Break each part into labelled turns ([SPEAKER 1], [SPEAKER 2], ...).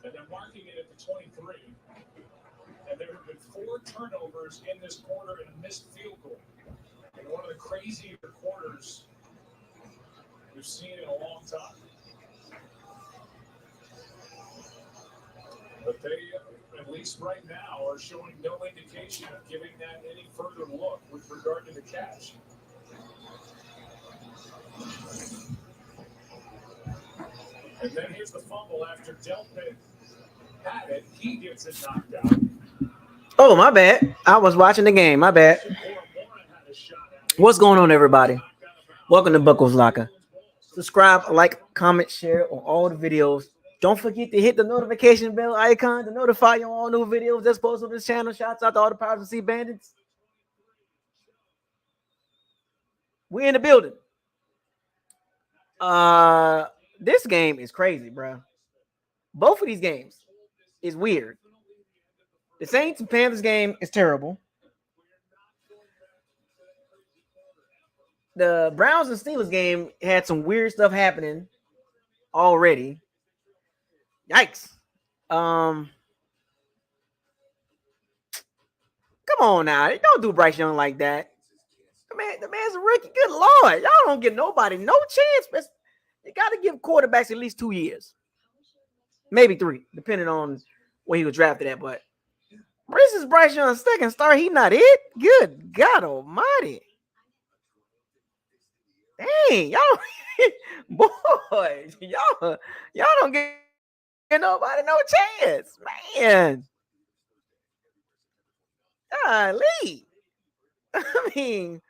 [SPEAKER 1] and then marking it at the 23. And there have been 4 turnovers in this quarter and a missed field goal. And one of the crazier quarters we've seen in a long time. But they, at least right now, are showing no indication of giving that any further look with regard to the catch. And then here's the fumble after Delpit had it. He gets it knocked out.
[SPEAKER 2] Oh, my bad. I was watching the game. My bad. What's going on, everybody? Welcome to Buckles Locker. Subscribe, like, comment, share on all the videos. Don't forget to hit the notification bell icon to notify you on all new videos that's posted on this channel. Shouts out to all the Powers of Sea Bandits. We in the building. This game is crazy, bro. Both of these games is weird. The Saints and Panthers game is terrible. The Browns and Steelers game had some weird stuff happening already. Yikes. Come on now. Don't do Bryce Young like that. The man's a rookie. Good Lord. Y'all don't give nobody no chance. You got to give quarterbacks at least 2 years. Maybe 3, depending on where he was drafted at. But this is Bryce Young's second start. He not it? Good God almighty. Dang, y'all, boys, y'all don't give nobody no chance, man. Golly. I mean,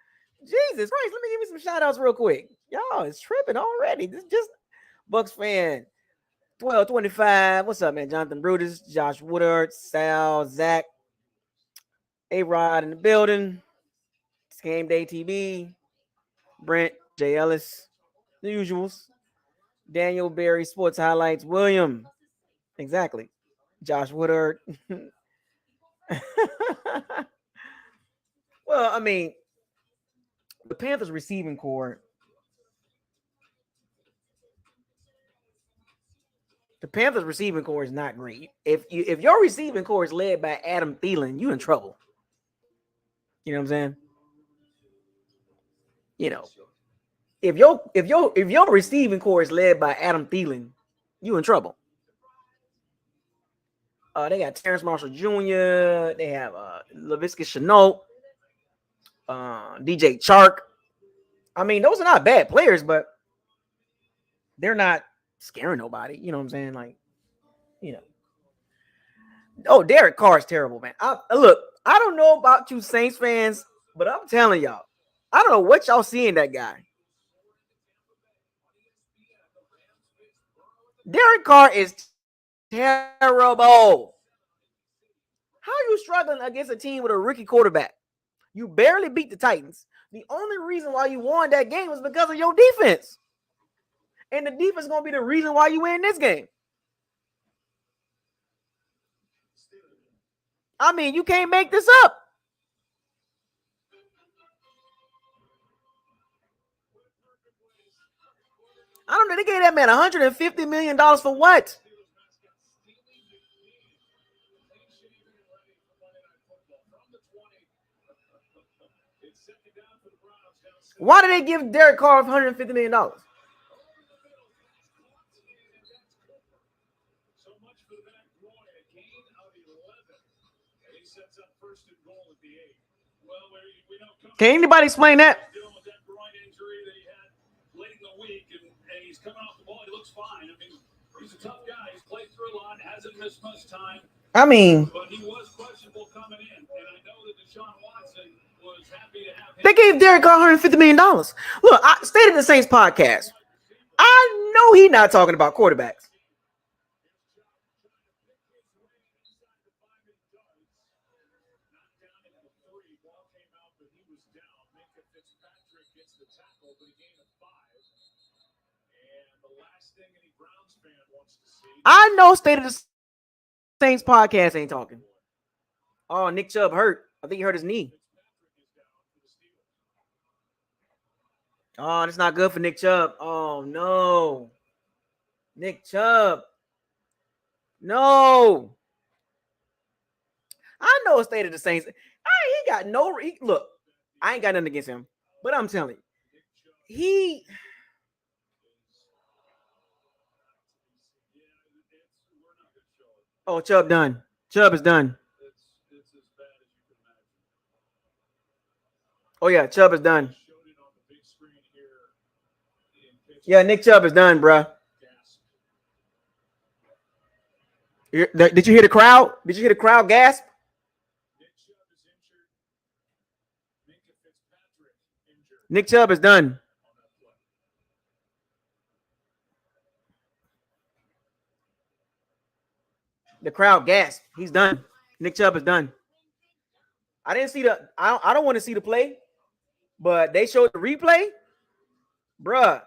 [SPEAKER 2] Jesus Christ, let me give you some shout outs real quick. Y'all is tripping already. This is just Bucs fan 1225. What's up, man? Jonathan Brutus, Josh Woodard, Sal, Zach, A-Rod in the building. It's Game Day TV. Brent, Jay Ellis, the usuals. Daniel Berry, Sports Highlights. William, exactly. Josh Woodard. Well, I mean, the Panthers receiving core. The Panthers receiving core is not great. If your receiving core is led by Adam Thielen, you in trouble. You know what I'm saying? You know, if your receiving core is led by Adam Thielen, you in trouble. They got Terrence Marshall Jr. They have Laviska Shenault, DJ Chark. I mean, those are not bad players, but they're not scaring nobody. You know what I'm saying? Like, you know. Oh, Derek Carr is terrible, man. Look, I don't know about you Saints fans, but I'm telling y'all, I don't know what y'all see in that guy. Derek Carr is terrible. How are you struggling against a team with a rookie quarterback? You barely beat the Titans. The only reason why you won that game was because of your defense. And the defense is going to be the reason why you win this game. I mean, you can't make this up. I don't know. They gave that man $150 million for what? Why did they give Derek Carr $150 million? Can anybody explain that?
[SPEAKER 1] He's coming off the ball. He looks fine. I mean, he's a tough guy. He's played through a lot. Hasn't missed much time.
[SPEAKER 2] I mean,
[SPEAKER 1] but he was questionable coming in, and I know that Deshaun Watson was happy to have him.
[SPEAKER 2] They gave Derek Carr $150 million. Look, I stated the Saints podcast. I know he's not talking about quarterbacks. I know State of the Saints podcast ain't talking. Oh, Nick Chubb hurt. I think he hurt his knee. Oh, that's not good for Nick Chubb. Oh, no. Nick Chubb. No. I know a state of the Saints. He got no. Look, I ain't got nothing against him, but I'm telling you, he. Oh, Chubb done. Chubb is done. Oh yeah, Chubb is done. Yeah, Nick Chubb is done, bruh. Did you hear the crowd? Did you hear the crowd gasp? Nick Chubb is done. The crowd gasped. He's done. Nick Chubb is done. I didn't see the. I don't want to see the play, but they showed the replay, bruh.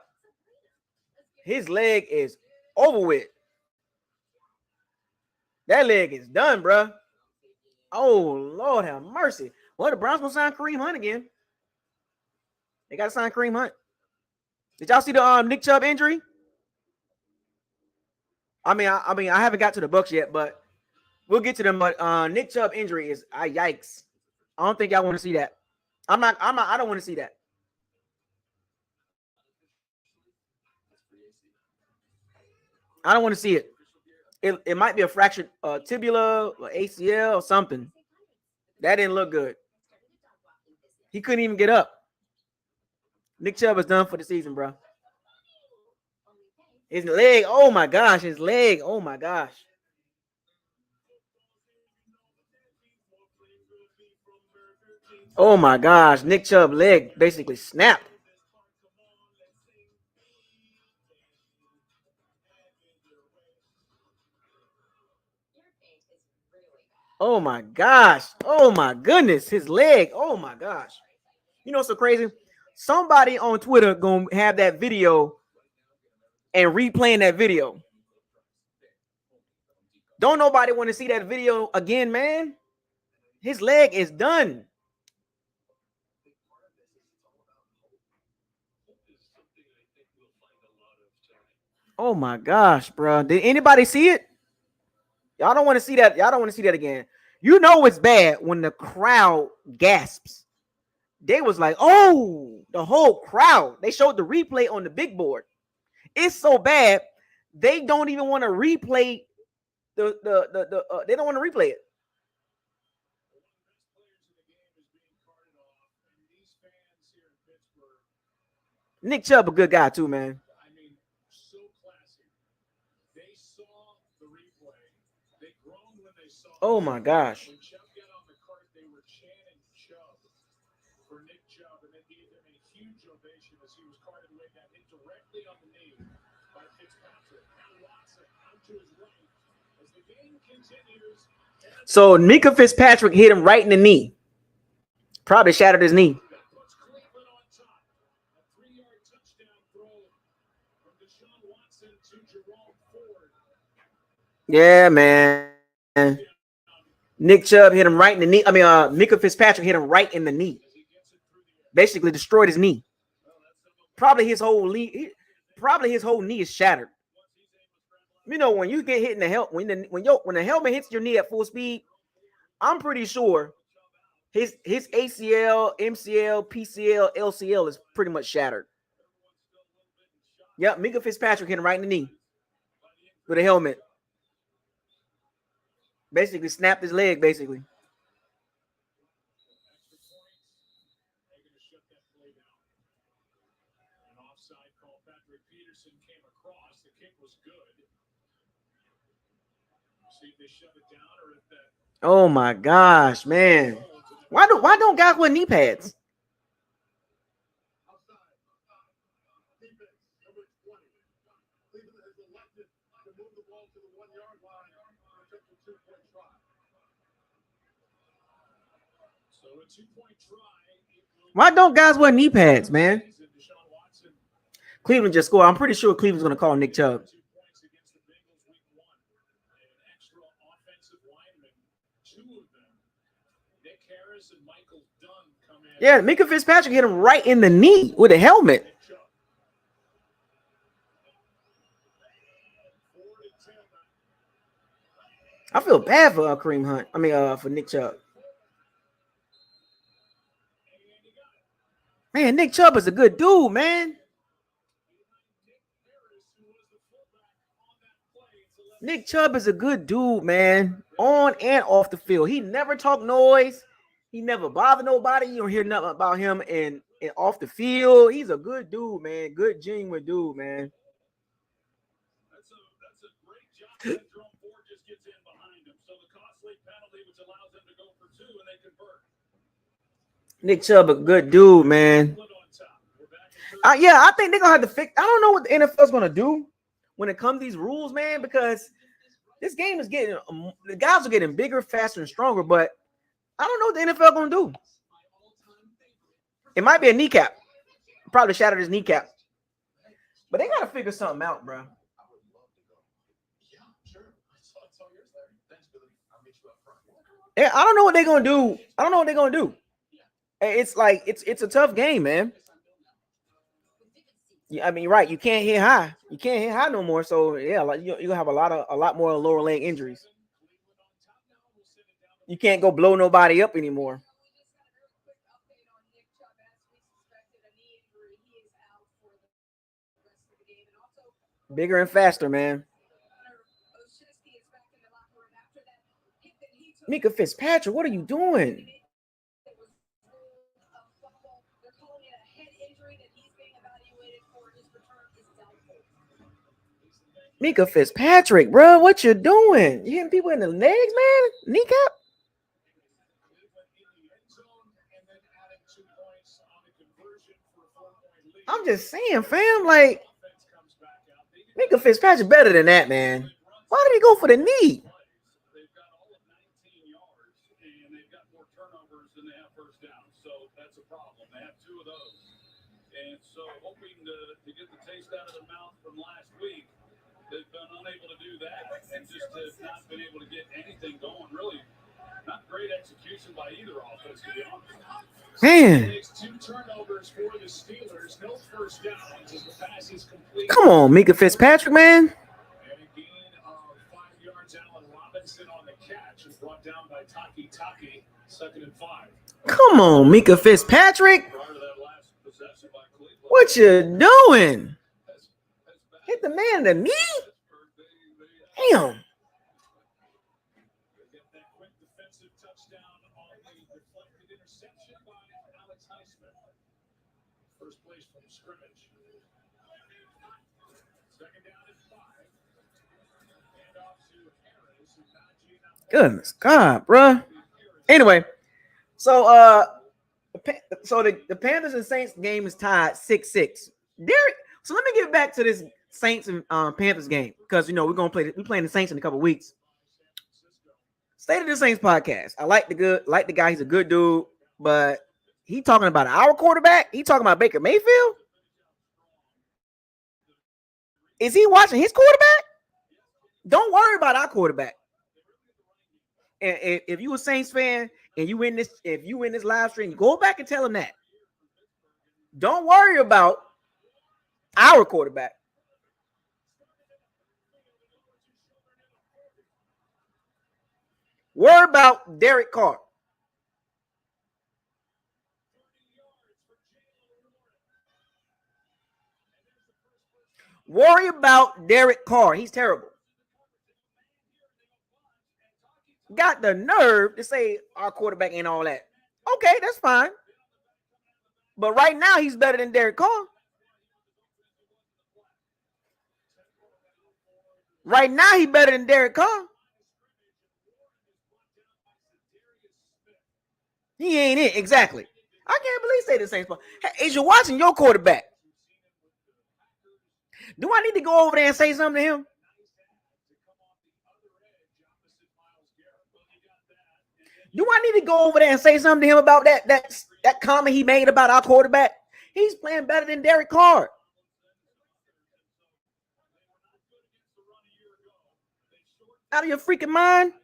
[SPEAKER 2] His leg is over with. That leg is done, bruh. Oh Lord, have mercy. Well, the Browns gonna sign Kareem Hunt again. They gotta sign Kareem Hunt. Did y'all see the Nick Chubb injury? I mean, I haven't got to the Bucs yet, but we'll get to them. But Nick Chubb injury is yikes. I don't think y'all want to see that. I don't want to see that. I don't want to see it. It might be a fractured tibia or ACL or something. That didn't look good. He couldn't even get up. Nick Chubb is done for the season, bro. His leg, oh my gosh, his leg, oh my gosh. Oh my gosh, Nick Chubb leg basically snapped. Oh my gosh. Oh my goodness. His leg. Oh my gosh. You know what's so crazy? Somebody on Twitter gonna have that video and replaying that video. Don't nobody want to see that video again, man. His leg is done. Oh my gosh, bro. Did anybody see it? Y'all don't want to see that. Y'all don't want to see that again. You know it's bad when the crowd gasps. They was like, oh, the whole crowd. They showed the replay on the big board. It's so bad, they don't even want to replay they don't want to replay it. Nick Chubb a good guy too, man. I mean, so classy. They saw the replay. They groaned when they saw. Oh my gosh. When Chubb got on the cart, they were chanting Chubb for Nick Chubb, and they gave him a huge ovation as he was carted away. That hit directly on the knee by Fitzpatrick. Now Watson out to his right as the game continues. So Mika Fitzpatrick hit him right in the knee. Probably shattered his knee. Yeah, man. Nick Chubb hit him right in the knee. I mean, Mika Fitzpatrick hit him right in the knee. Basically destroyed his knee. Probably his whole knee. Probably his whole knee is shattered. You know, when you get hit in the helmet, when the helmet hits your knee at full speed, I'm pretty sure his ACL, MCL, PCL, LCL is pretty much shattered. Yep, Mika Fitzpatrick hit him right in the knee with a helmet. Basically snapped his leg, basically. Oh my gosh, man. Why don't guys wear knee pads? Why don't guys wear knee pads, man? Cleveland just scored. I'm pretty sure Cleveland's going to call Nick Chubb. Yeah, Mika Fitzpatrick hit him right in the knee with a helmet. I feel bad for Kareem Hunt. I mean, for Nick Chubb. Man, Nick Chubb is a good dude, man. Nick Chubb is a good dude, man. On and off the field. He never talk noise. He never bother nobody. You don't hear nothing about him and off the field. He's a good dude, man. Good, genuine dude, man.
[SPEAKER 1] That's a great job. That Jerome Ford just gets in behind him. So the costly penalty, which allows them to go for two, and they convert.
[SPEAKER 2] Nick Chubb, a good dude, man. Yeah, I think they're gonna have to fix. I don't know what the NFL's gonna do when it comes to these rules, man, because this game is getting the guys are getting bigger, faster, and stronger. But I don't know what the NFL gonna do. It might be a kneecap. Probably shattered his kneecap. But they gotta figure something out, bro. Yeah, I don't know what they're gonna do. I don't know what they're gonna do. It's like it's a tough game, man. Yeah, I mean, right? You can't hit high. You can't hit high no more. So yeah, like you have a lot more lower leg injuries. You can't go blow nobody up anymore. Bigger and faster, man. Mika Fitzpatrick, what are you doing? Mika Fitzpatrick, bro, what you doing? You hitting people in the legs, man? Kneecap? I'm just saying, fam, like Mika Fitzpatrick better than that, man. Why did he go for the knee?
[SPEAKER 1] They've got all of 19 yards, and they've got more turnovers than they have first down. So that's a problem. They have two of those. And so hoping to get the taste out of their mouth from last week, they've been unable to do that and just have not been able to get anything going. Really, not great execution by either offense, to be honest.
[SPEAKER 2] Man.
[SPEAKER 1] Two turnovers for the Steelers. No first down as the pass is complete.
[SPEAKER 2] Come on, Mika Fitzpatrick, man.
[SPEAKER 1] And a gain of 5 yards. Allen Robinson on the catch is brought down by Taki, 2nd and 5.
[SPEAKER 2] Come on, Mika Fitzpatrick. What you doing? Hit the man in the knee? Damn.
[SPEAKER 1] First place from scrimmage. Second down and 5. And off to Harris.
[SPEAKER 2] Goodness God, bro. Anyway, so the Panthers and Saints game is tied 6-6. Derek, so let me get back to this Saints and Panthers game because we're playing the Saints in a couple weeks. State of the Saints podcast. I like the guy. He's a good dude, but he talking about our quarterback. He talking about Baker Mayfield. Is he watching his quarterback? Don't worry about our quarterback. And if you a Saints fan and if you win this live stream, go back and tell him that. Don't worry about our quarterback. Worry about Derek Carr. Worry about Derek Carr. He's terrible. Got the nerve to say our quarterback ain't all that. Okay, that's fine. But right now, he's better than Derek Carr. Right now, he's better than Derek Carr. He ain't it. Exactly. I can't believe say the same spot. Hey, is you watching your quarterback? Do I need to go over there and say something to him? Do I need to go over there and say something to him about that comment he made about our quarterback? He's playing better than Derek Carr. Out of your freaking mind?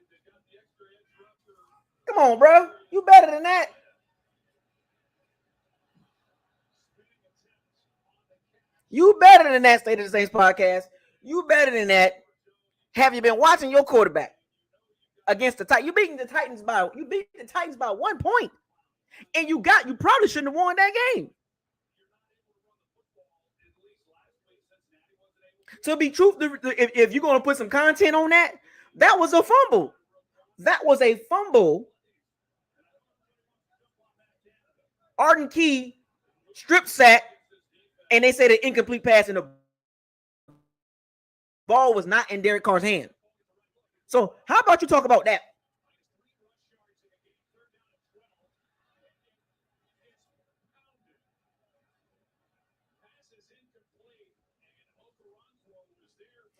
[SPEAKER 2] Come on, bro. You better than that. You better than that, State of the Saints podcast. You better than that. Have you been watching your quarterback? against the Titans. You beat the Titans by 1 point, and you probably shouldn't have won that game. To be truth, if you're going to put some content on that, that was a fumble. That was a fumble. Arden Key strip sack, and they said an incomplete pass, and the ball was not in Derek Carr's hand. So how about you talk about that?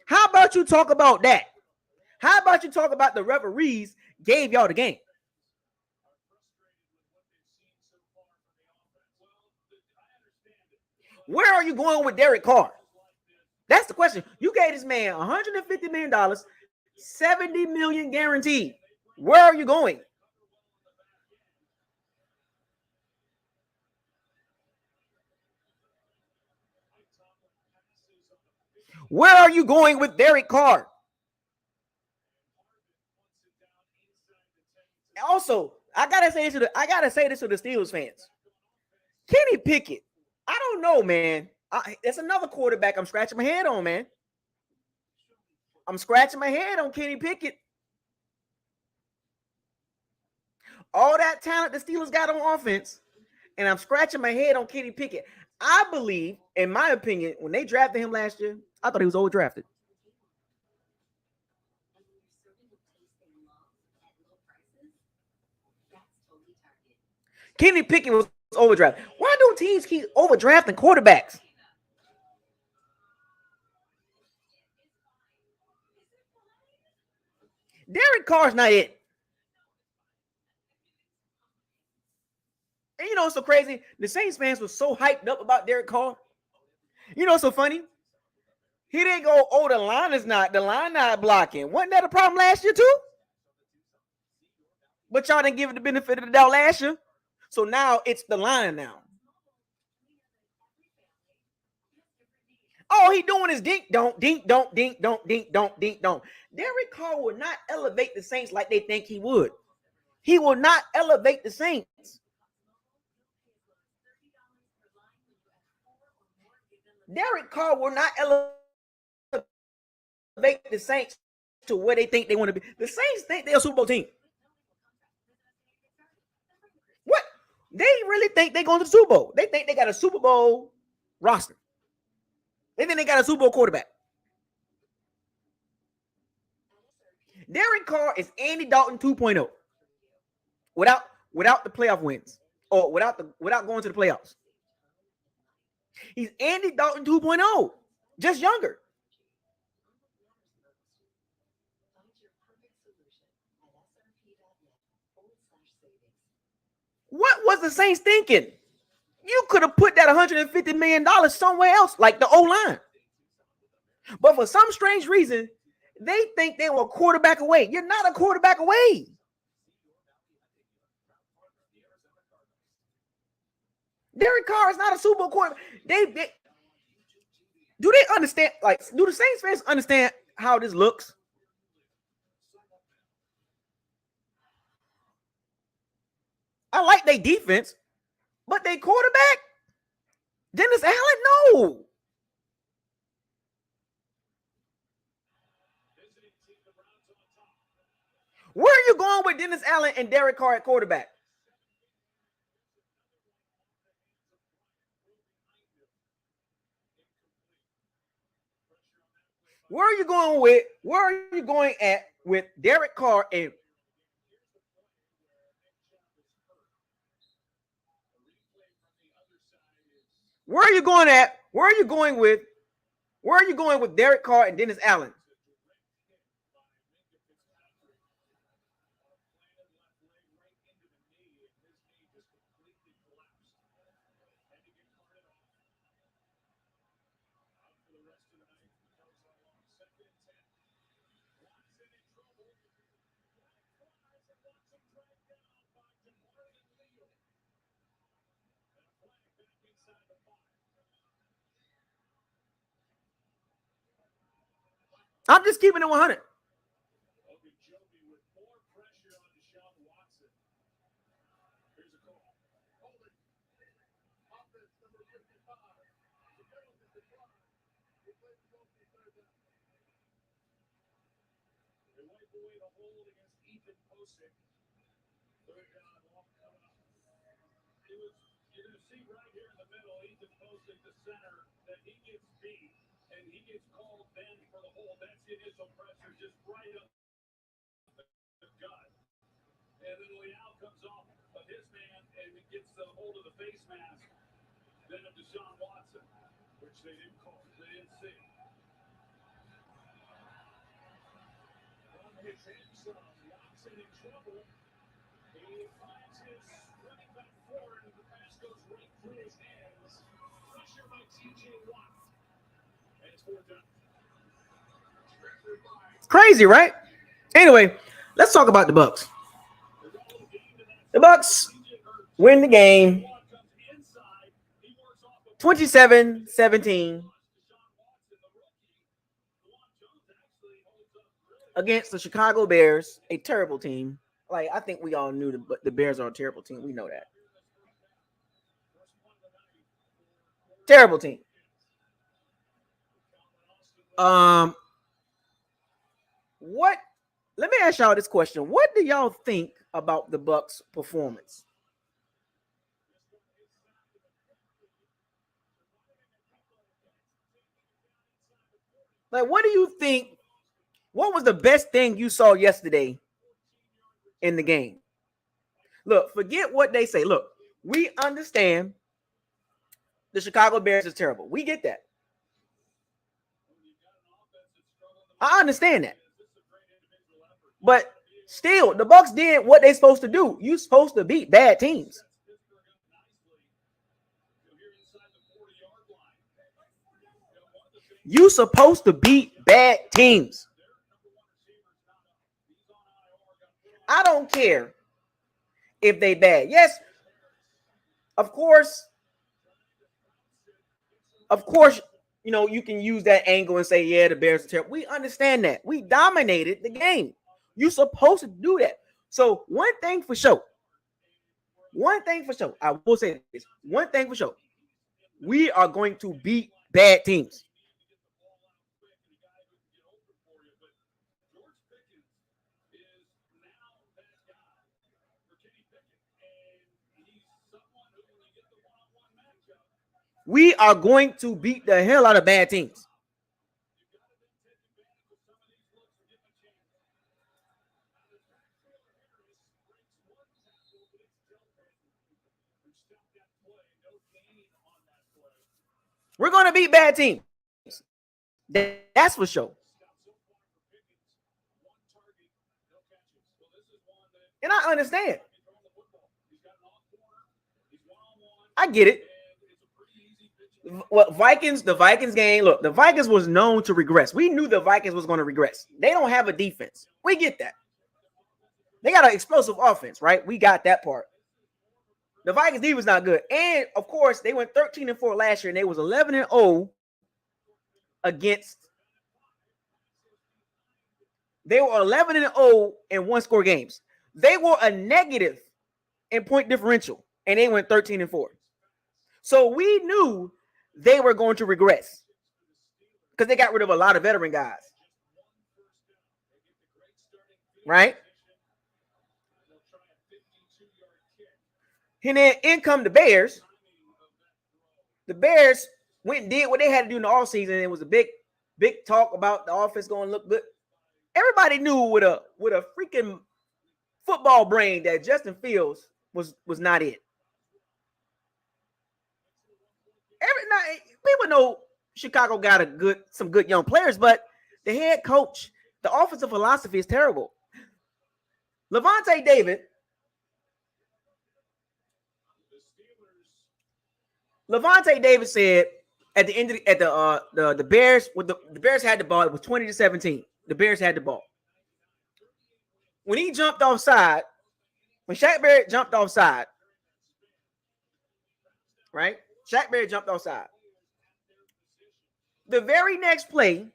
[SPEAKER 2] How about you talk about that? How about you talk about the referees gave y'all the game? Where are you going with Derek Carr? That's the question. You gave this man $150 million, $70 million guaranteed. Where are you going? Where are you going with Derek Carr? Also, I gotta say this to the Steelers fans. Kenny Pickett, I don't know, man. It's another quarterback I'm scratching my head on, man. I'm scratching my head on Kenny Pickett. All that talent the Steelers got on offense, and I'm scratching my head on Kenny Pickett. I believe, in my opinion, when they drafted him last year, I thought he was overdrafted. Kenny Pickett was overdrafted. Why do teams keep overdrafting quarterbacks? Derek Carr's not it. And you know what's so crazy? The Saints fans were so hyped up about Derek Carr. You know what's so funny? He didn't go, oh, the line not blocking. Wasn't that a problem last year too? But y'all didn't give it the benefit of the doubt last year. So now it's the line now. All he doing is dink don't. Derek Carr will not elevate the Saints like they think he would. He will not elevate the Saints. Derek Carr will not elevate the Saints to where they think they want to be. The Saints think they're a Super Bowl team. What? They really think they're going to the Super Bowl. They think they got a Super Bowl roster. They think they got a Super Bowl quarterback. Derek Carr is Andy Dalton 2.0 without the playoff wins or without going to the playoffs. He's Andy Dalton 2.0, just younger. What was the Saints thinking? You could have put that $150 million somewhere else, like the O-line. But for some strange reason, they think they were a quarterback away. You're not a quarterback away. Derek Carr is not a Super Bowl quarterback. Do they understand? Like, do the Saints fans understand how this looks? I like their defense, but they quarterback, Dennis Allen, no. Where are you going with Dennis Allen and Derek Carr at quarterback? Where are you going with? Where are you going at with Derek Carr and? Where are you going at? Where are you going with? Where are you going with Derek Carr and Dennis Allen? I'm just keeping it 100. Crazy, right? Anyway, let's talk about the Bucs. The Bucs win the game 27-17 against the Chicago Bears, a terrible team. Like, I think we all knew the Bears are a terrible team. We know that. Terrible team. What? Let me ask y'all this question. What do y'all think about the Bucs' performance? Like, what do you think? What was the best thing you saw yesterday in the game? Look, forget what they say. Look, we understand the Chicago Bears is terrible. We get that. I understand that. But still, the Bucs did what they're supposed to do. You're supposed to beat bad teams. You're supposed to beat bad teams. I don't care if they bad. Yes, of course, you can use that angle and say, yeah, the Bears are terrible. We understand that. We dominated the game. You're supposed to do that. So one thing for sure, I will say this. One thing for sure, we are going to beat bad teams. We are going to beat the hell out of bad teams. We're going to beat bad teams. That's for sure. And I understand. I get it. Well, the Vikings game, look, the Vikings was known to regress. We knew the Vikings was going to regress. They don't have a defense. We get that. They got an explosive offense, right? We got that part. The Vikings defense not good. And, of course, they went 13-4 last year, and they was 11-0 against. They were 11-0 in one-score games. They were a negative in point differential, and they went 13-4. So we knew they were going to regress because they got rid of a lot of veteran guys. Right? And then in come the Bears. The Bears went and did what they had to do in the offseason. It was a big talk about the offense going to look good. Everybody knew with a freaking football brain that Justin Fields was not it. People know Chicago got some good young players, but the head coach, the offensive philosophy is terrible. Lavonte David said at the end of the Bears, when the Bears had the ball, it was 20-17. The Bears had the ball. When he jumped offside, when Shaq Barrett jumped offside, right? Shaq Barrett jumped offside. The very next play,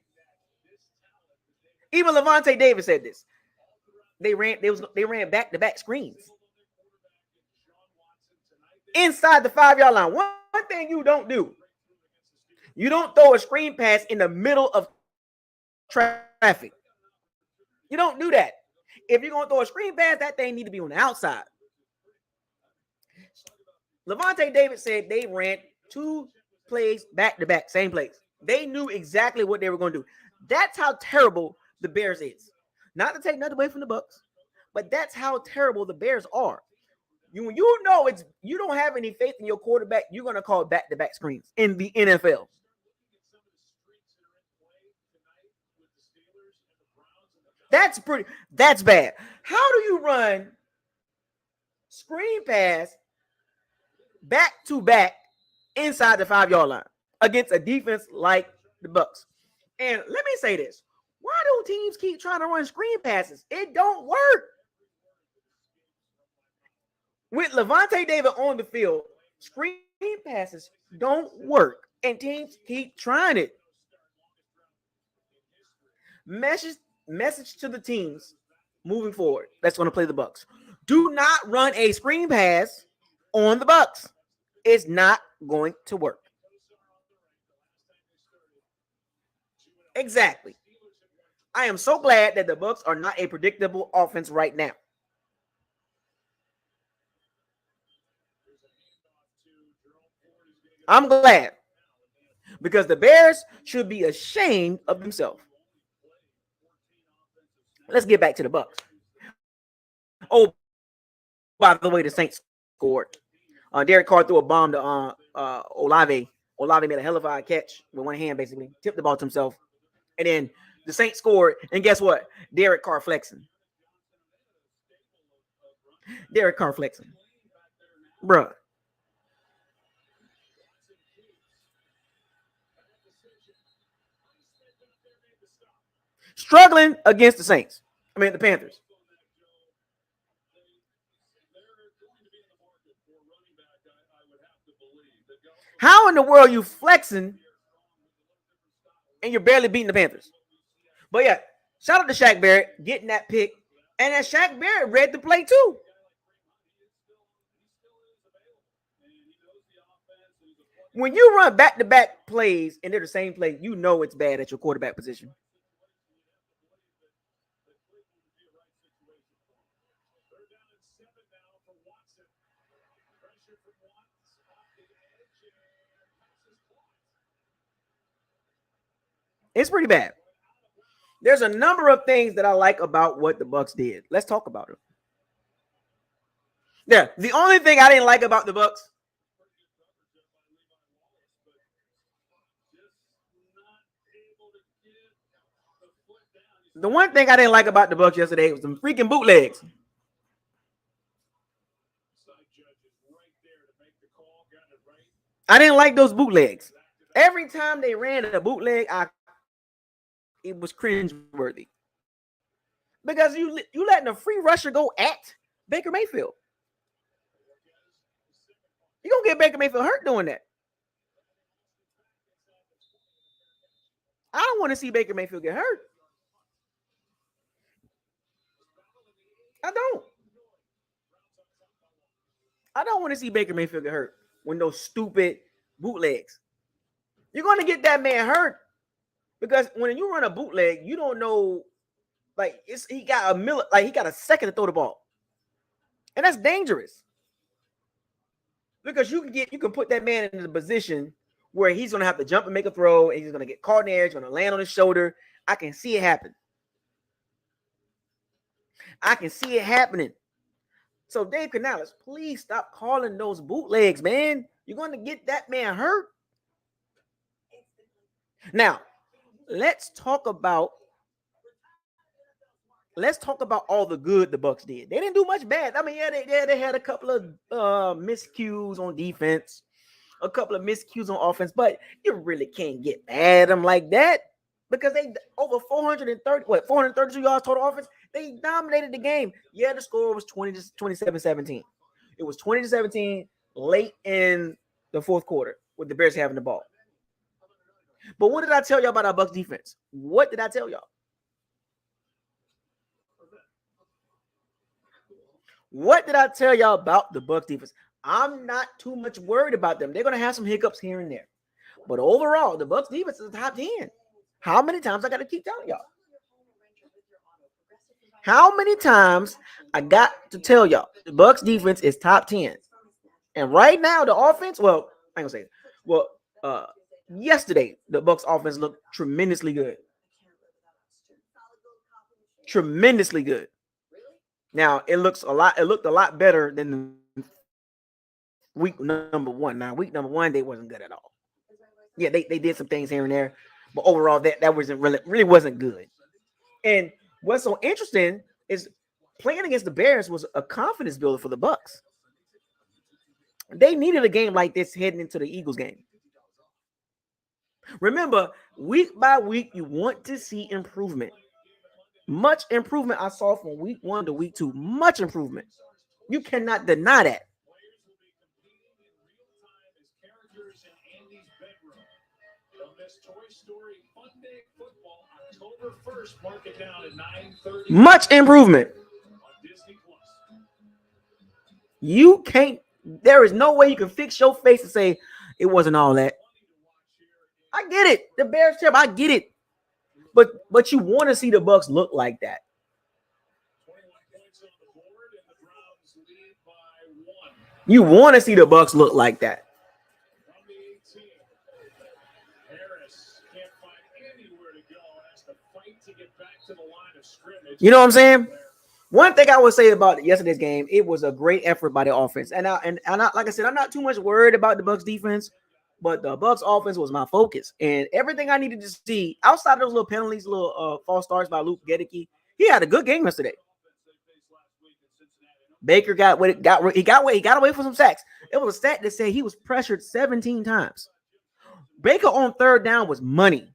[SPEAKER 2] even Lavonte David said this. They ran back-to-back screens inside the 5-yard line. One thing you don't do, you don't throw a screen pass in the middle of traffic. You don't do that. If you're gonna throw a screen pass, that thing need to be on the outside. Lavonte David said they ran 2 plays back to back, same plays. They knew exactly what they were going to do. That's how terrible the Bears is. Not to take nothing away from the Bucs, but that's how terrible the Bears are. You know you don't have any faith in your quarterback, you're going to call back to back screens in the NFL. That's bad. How do you run screen pass back to back inside the 5-yard line against a defense like the Bucs? And let me say this. Why do teams keep trying to run screen passes? It don't work. With Lavonte David on the field, screen passes don't work. And teams keep trying it. Message to the teams moving forward that's going to play the Bucs. Do not run a screen pass on the Bucs. It's not going to work. Exactly. I am so glad that the Bucs are not a predictable offense right now. I'm glad, because the Bears should be ashamed of themselves. Let's get back to the Bucs. Oh, by the way, the Saints scored. Derek Carr threw a bomb to Olave. Olave made a hell of a catch with one hand, basically tipped the ball to himself, and then the Saints scored. And guess what? Derek Carr flexing. Derek Carr flexing, bruh. Struggling against the Saints. I mean, the Panthers. How in the world are you flexing and you're barely beating the Panthers? But yeah, shout out to Shaq Barrett getting that pick. And that Shaq Barrett read the play too. When you run back-to-back plays and they're the same play, you know it's bad at your quarterback position. It's pretty bad. There's a number of things that I like about what the Bucs did. Let's talk about it. Yeah, the only thing I didn't like about the Bucs, the one thing I didn't like about the Bucs yesterday was some freaking bootlegs. I didn't like those bootlegs. Every time they ran a bootleg, it was cringeworthy. Because you letting a free rusher go at Baker Mayfield. You're going to get Baker Mayfield hurt doing that. I don't want to see Baker Mayfield get hurt. I don't want to see Baker Mayfield get hurt when those stupid bootlegs. You're going to get that man hurt because when you run a bootleg, you don't know, like he got a second to throw the ball, and that's dangerous because you can put that man in the position where he's going to have to jump and make a throw, and he's going to get caught in the air, he's going to land on his shoulder. I can see it happen. I can see it happening. So Dave Canales, please stop calling those bootlegs, man. You're going to get that man hurt. Now, let's talk about all the good the Bucs did. They didn't do much bad. I mean, they had a couple of miscues on defense, a couple of miscues on offense, but you really can't get mad at them like that because they over 432 yards total offense. They dominated the game. Yeah, the score was 27-17. It was 20-17 late in the fourth quarter with the Bears having the ball. But what did I tell y'all about our Bucs defense? What did I tell y'all? What did I tell y'all about the Bucs defense? I'm not too much worried about them. They're going to have some hiccups here and there. But overall, the Bucs defense is the top 10. How many times I got to keep telling y'all? How many times I got to tell y'all the Bucs defense is top 10. And right now, the offense, well, I ain't gonna say it. Well, yesterday, the Bucs offense looked tremendously good. Tremendously good. Now it looked a lot better than week number one. Now, week number one, they wasn't good at all. Yeah, they did some things here and there, but overall, that wasn't really wasn't good. And what's so interesting is playing against the Bears was a confidence builder for the Bucs. They needed a game like this heading into the Eagles game. Remember, week by week, you want to see improvement. Much improvement I saw from week 1 to week 2. Much improvement. You cannot deny that. Much improvement. You can't, there is no way you can fix your face and say it wasn't all that. I get it. The Bears trip, I get it. But you want to see the Bucs look like that. You want to see the Bucs look like that. You know what I'm saying? One thing I would say about yesterday's game, it was a great effort by the offense. And like I said, I'm not too much worried about the Bucs defense, but the Bucs offense was my focus. And everything I needed to see outside of those little penalties, little false starts by Luke Gedeke, he had a good game yesterday. Baker got away from some sacks. It was a stat that said he was pressured 17 times. Baker on third down was money.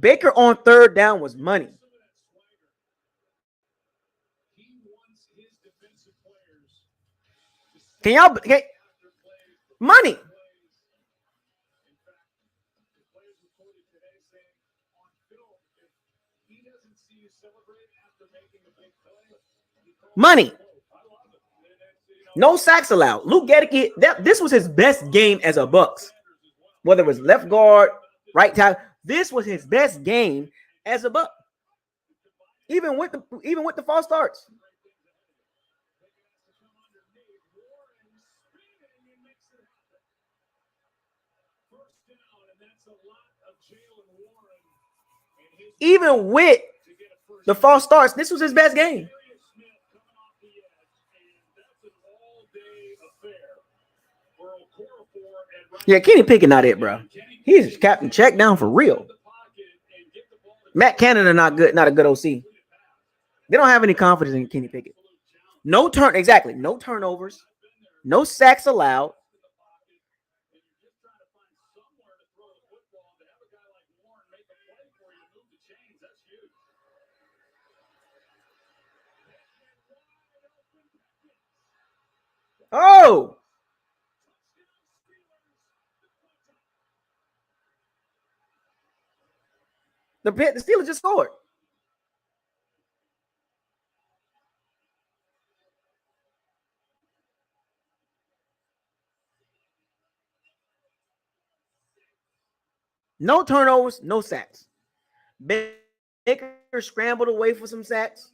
[SPEAKER 2] Baker on third down was money. Money. Money. No sacks allowed. Luke Gedeke, this was his best game as a Bucs. Whether it was left guard, right tackle, this was his best game as a Buck. Even with the false starts. Even with the false starts, this was his best game. Yeah, Kenny Pickett not it, bro. He's captain check down for real. Matt Canada not a good OC. They don't have any confidence in Kenny Pickett. No turnovers, no sacks allowed. Oh! The Steelers just scored. No turnovers, no sacks. Baker scrambled away for some sacks.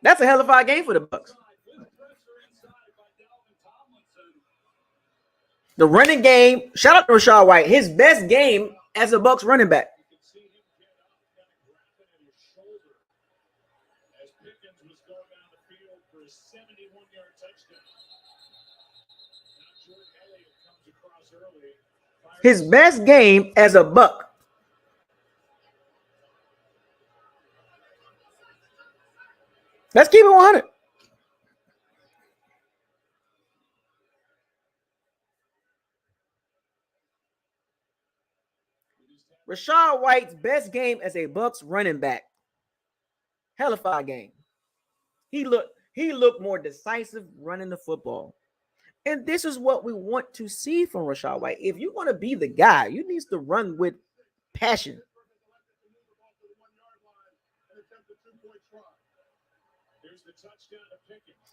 [SPEAKER 2] That's a hell of a game for the Bucs. The running game, shout out to Rachaad White, his best game as a Bucs running back. His best game as a Buck. Let's keep it 100. Rachaad White's best game as a Bucs running back. Hell of a game. He looked more decisive running the football. And this is what we want to see from Rachaad White. If you're going to be the guy, you need to run with passion.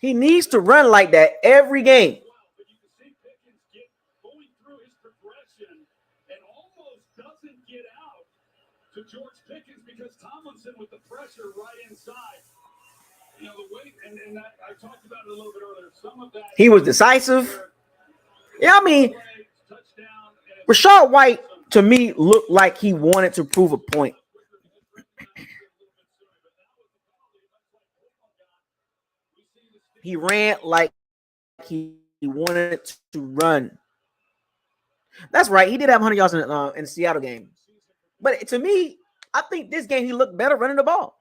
[SPEAKER 2] He needs to run like that every game.
[SPEAKER 1] To George Pickens because Tomlinson with the pressure right inside. You know, the weight, and I talked about it a little bit earlier. Some of that
[SPEAKER 2] he was decisive. Yeah, I mean, Rachaad White to me looked like he wanted to prove a point. He ran like he wanted to run. That's right. He did have 100 yards in the Seattle game. But to me, I think this game he looked better running the ball.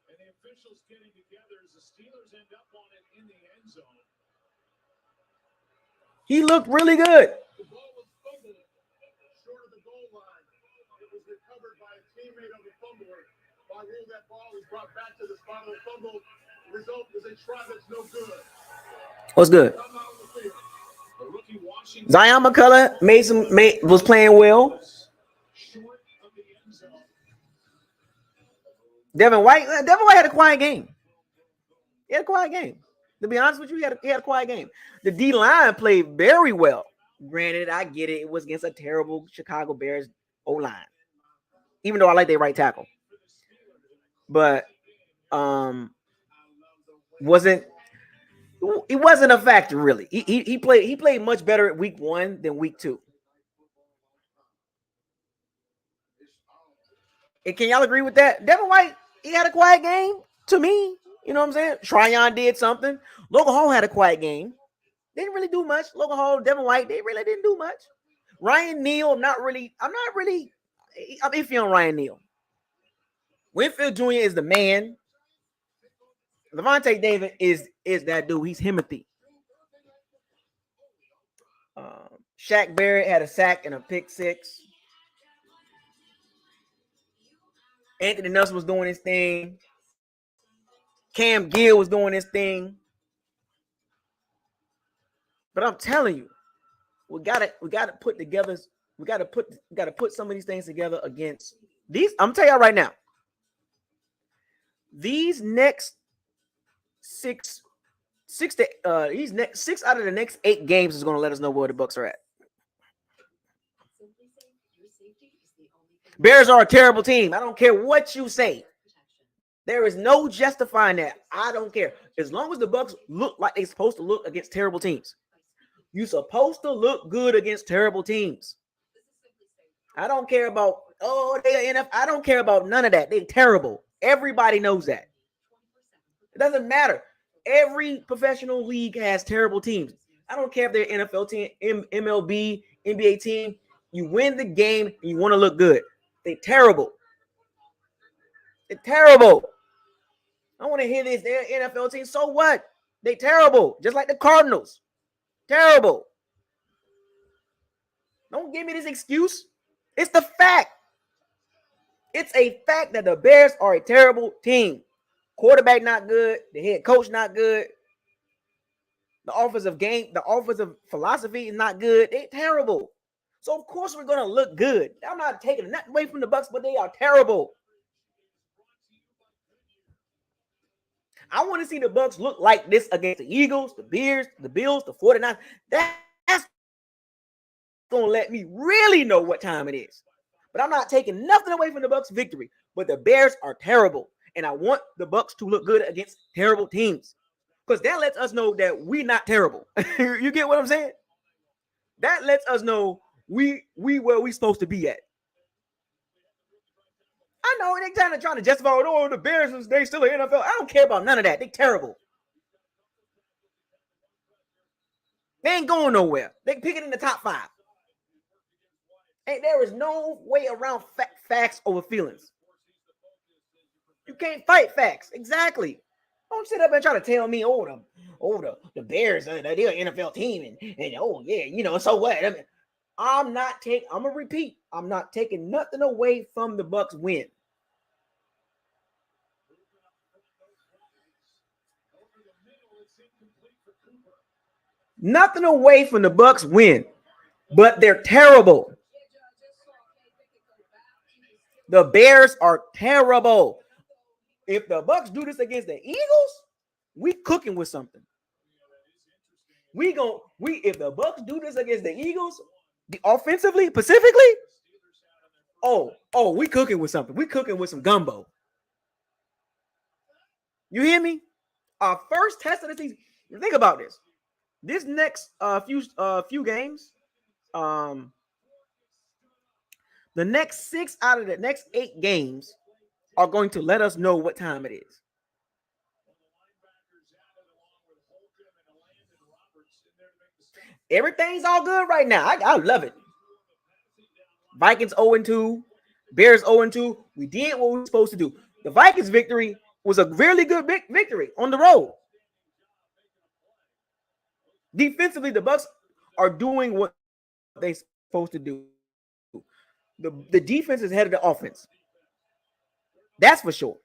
[SPEAKER 1] And the officials getting together as the Steelers end up on it in the end zone.
[SPEAKER 2] He looked really good.
[SPEAKER 1] The ball was fumbled short of the goal line. It was recovered by a teammate of the fumbler. By rule, that ball was brought back to the spot of the fumble. The result was a try that's no good.
[SPEAKER 2] What's good? Zion McCullough was playing well. Devin White had a quiet game. He had a quiet game. To be honest with you, he had a quiet game. The D-line played very well. Granted, I get it. It was against a terrible Chicago Bears O-line. Even though I like their right tackle. But it wasn't a factor, really. He played much better at week 1 than week 2. And can y'all agree with that? Devin White, he had a quiet game to me. You know what I'm saying? Tryon did something. Logan Hall had a quiet game. They didn't really do much. Logan Hall, Devin White, they really didn't do much. Ryan Neal, I'm iffy on Ryan Neal. Winfield Jr. is the man. Lavonte David is that dude. He's Himothy. Shaq Barrett had a sack and a pick 6. Anthony Nelson was doing his thing. Cam Gill was doing his thing. But I'm telling you, we gotta put together. We gotta put some of these things together against these. I'm gonna tell y'all right now. These next 6 out of the next 8 games is gonna let us know where the Bucs are at. Bears are a terrible team. I don't care what you say. There is no justifying that. I don't care. As long as the Bucs look like they're supposed to look against terrible teams. You're supposed to look good against terrible teams. I don't care about, they are NF. I don't care about none of that. They're terrible. Everybody knows that. It doesn't matter. Every professional league has terrible teams. I don't care if they're NFL team, MLB, NBA team. You win the game and you want to look good. They're terrible. They're terrible. I want to hear this. They're NFL team. So what? They're terrible. Just like the Cardinals. Terrible. Don't give me this excuse. It's the fact. It's a fact that the Bears are a terrible team. Quarterback not good. The head coach not good. The offensive philosophy is not good. They're terrible. So of course we're gonna look good. I'm not taking nothing away from the Bucs, but they are terrible. I want to see the Bucs look like this against the Eagles, the Bears, the Bills, the 49ers. That's gonna let me really know what time it is. But I'm not taking nothing away from the Bucs' victory. But the Bears are terrible, and I want the Bucs to look good against terrible teams, because that lets us know that we're not terrible. You get what I'm saying? That lets us know we where we supposed to be at. I know they kind of trying to justify, the Bears, they still in the NFL. I don't care about none of that. They terrible. They ain't going nowhere. They pick it in the top 5. And there is no way around facts over feelings. You can't fight facts. Exactly. Don't sit up and try to tell me, the Bears, they're an NFL team, and so what? I mean, I'm gonna repeat. I'm not taking nothing away from the Bucs win. Nothing away from the Bucs win, but they're terrible. The Bears are terrible. If the Bucs do this against the Eagles, we cooking with something. If the Bucs do this against the Eagles, offensively, specifically, we cooking with something. We cooking with some gumbo. You hear me? Our first test of the season. Think about this. This next few games, the next 6 out of the next 8 games are going to let us know what time it is. Everything's all good right now. I love it. Vikings 0-2, Bears 0-2. We did what we were supposed to do. The Vikings victory was a really good victory on the road. Defensively, the Bucs are doing what they're supposed to do. The defense is ahead of the offense. That's for sure.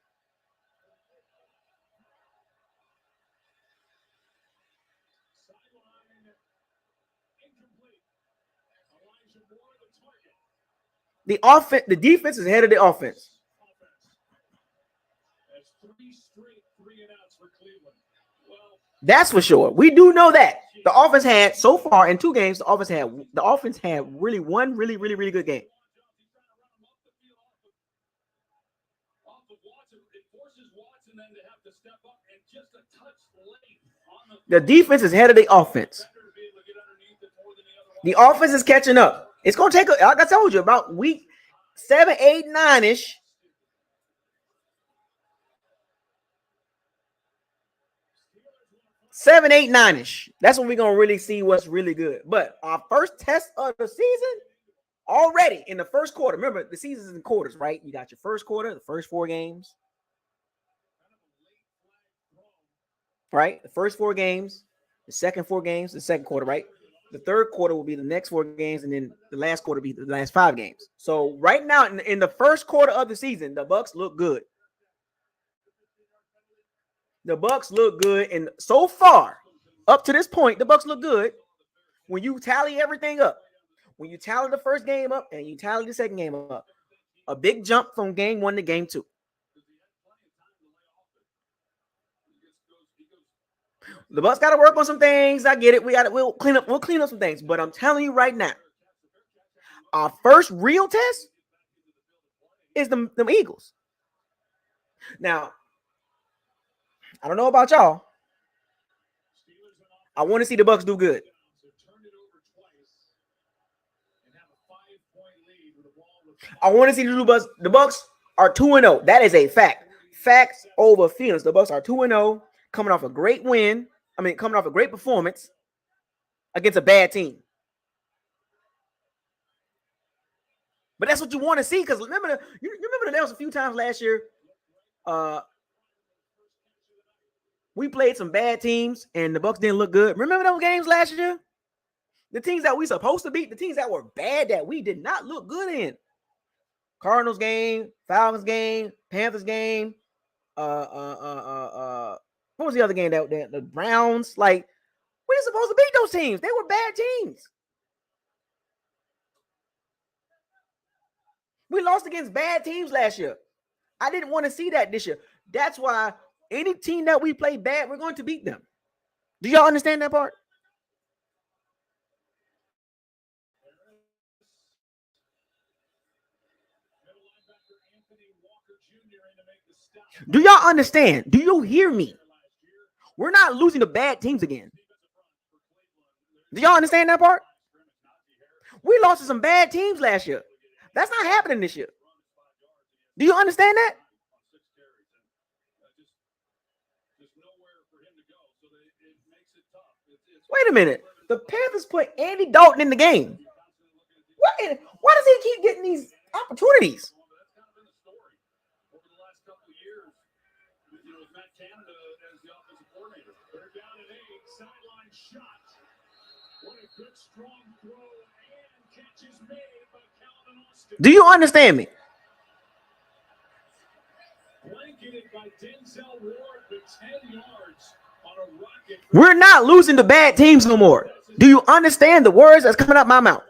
[SPEAKER 2] The defense is ahead of the offense. That's for sure. We do know that. The offense had so far in 2 games, the offense had really one really good game. The defense is ahead of the offense. The offense is catching up. It's going to take, like I told you, about week 7, 8, 9-ish. Seven, 8, 9-ish. That's when we're going to really see what's really good. But our first test of the season, already in the first quarter. Remember, the season's in quarters, right? You got your first quarter, the first 4 games. Right? The first 4 games, the second 4 games, the second quarter, right? The third quarter will be the next 4 games, and then the last quarter will be the last 5 games. So right now, in the first quarter of the season, the Bucs look good. The Bucs look good, and so far, up to this point, the Bucs look good. When you tally everything up, when you tally the first game up and you tally the second game up, a big jump from game 1 to game 2. The Bucs got to work on some things. I get it. We'll clean up some things. But I'm telling you right now, our first real test is them Eagles. Now, I don't know about y'all. I want to see the Bucs do good. I want to see the Bucs. The Bucs are 2-0. That is a fact. Facts over feelings. The Bucs are 2-0, coming off a great win. Coming off a great performance against a bad team. But that's what you want to see, because remember there was a few times last year. We played some bad teams and the Bucs didn't look good. Remember those games last year? The teams that we supposed to beat, the teams that were bad that we did not look good in. Cardinals game, Falcons game, Panthers game. What was the other game that the Browns? Like, we were supposed to beat those teams. They were bad teams. We lost against bad teams last year. I didn't want to see that this year. That's why any team that we play bad, we're going to beat them. Do y'all understand that part? Do y'all understand? Do you hear me? We're not losing to bad teams again. Do y'all understand that part? We lost to some bad teams last year. That's not happening this year. Do you understand that? Wait a minute. The Panthers put Andy Dalton in the game. Why does he keep getting these opportunities? Do you understand me? We're not losing to bad teams no more. Do you understand the words that's coming out my mouth?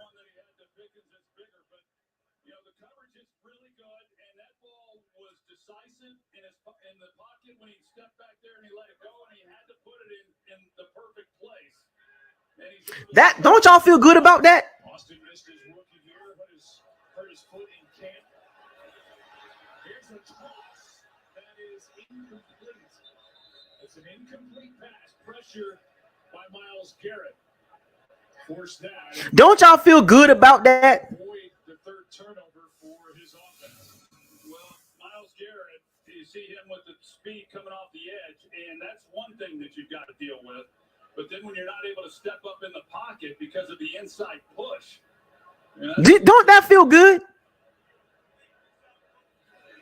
[SPEAKER 2] That don't y'all feel good about that?
[SPEAKER 1] Austin missed his rookie year, but hurt his foot in camp. Here's a toss that is incomplete. It's an incomplete pass. Pressure by Myles Garrett. Forced that.
[SPEAKER 2] Don't y'all feel good about that?
[SPEAKER 1] Avoid the third turnover for his offense. Well, Myles Garrett, you see him with the speed coming off the edge, and that's one thing that you've got to deal with. But then when you're not able to step up in the pocket because of the inside push.
[SPEAKER 2] Don't that feel good?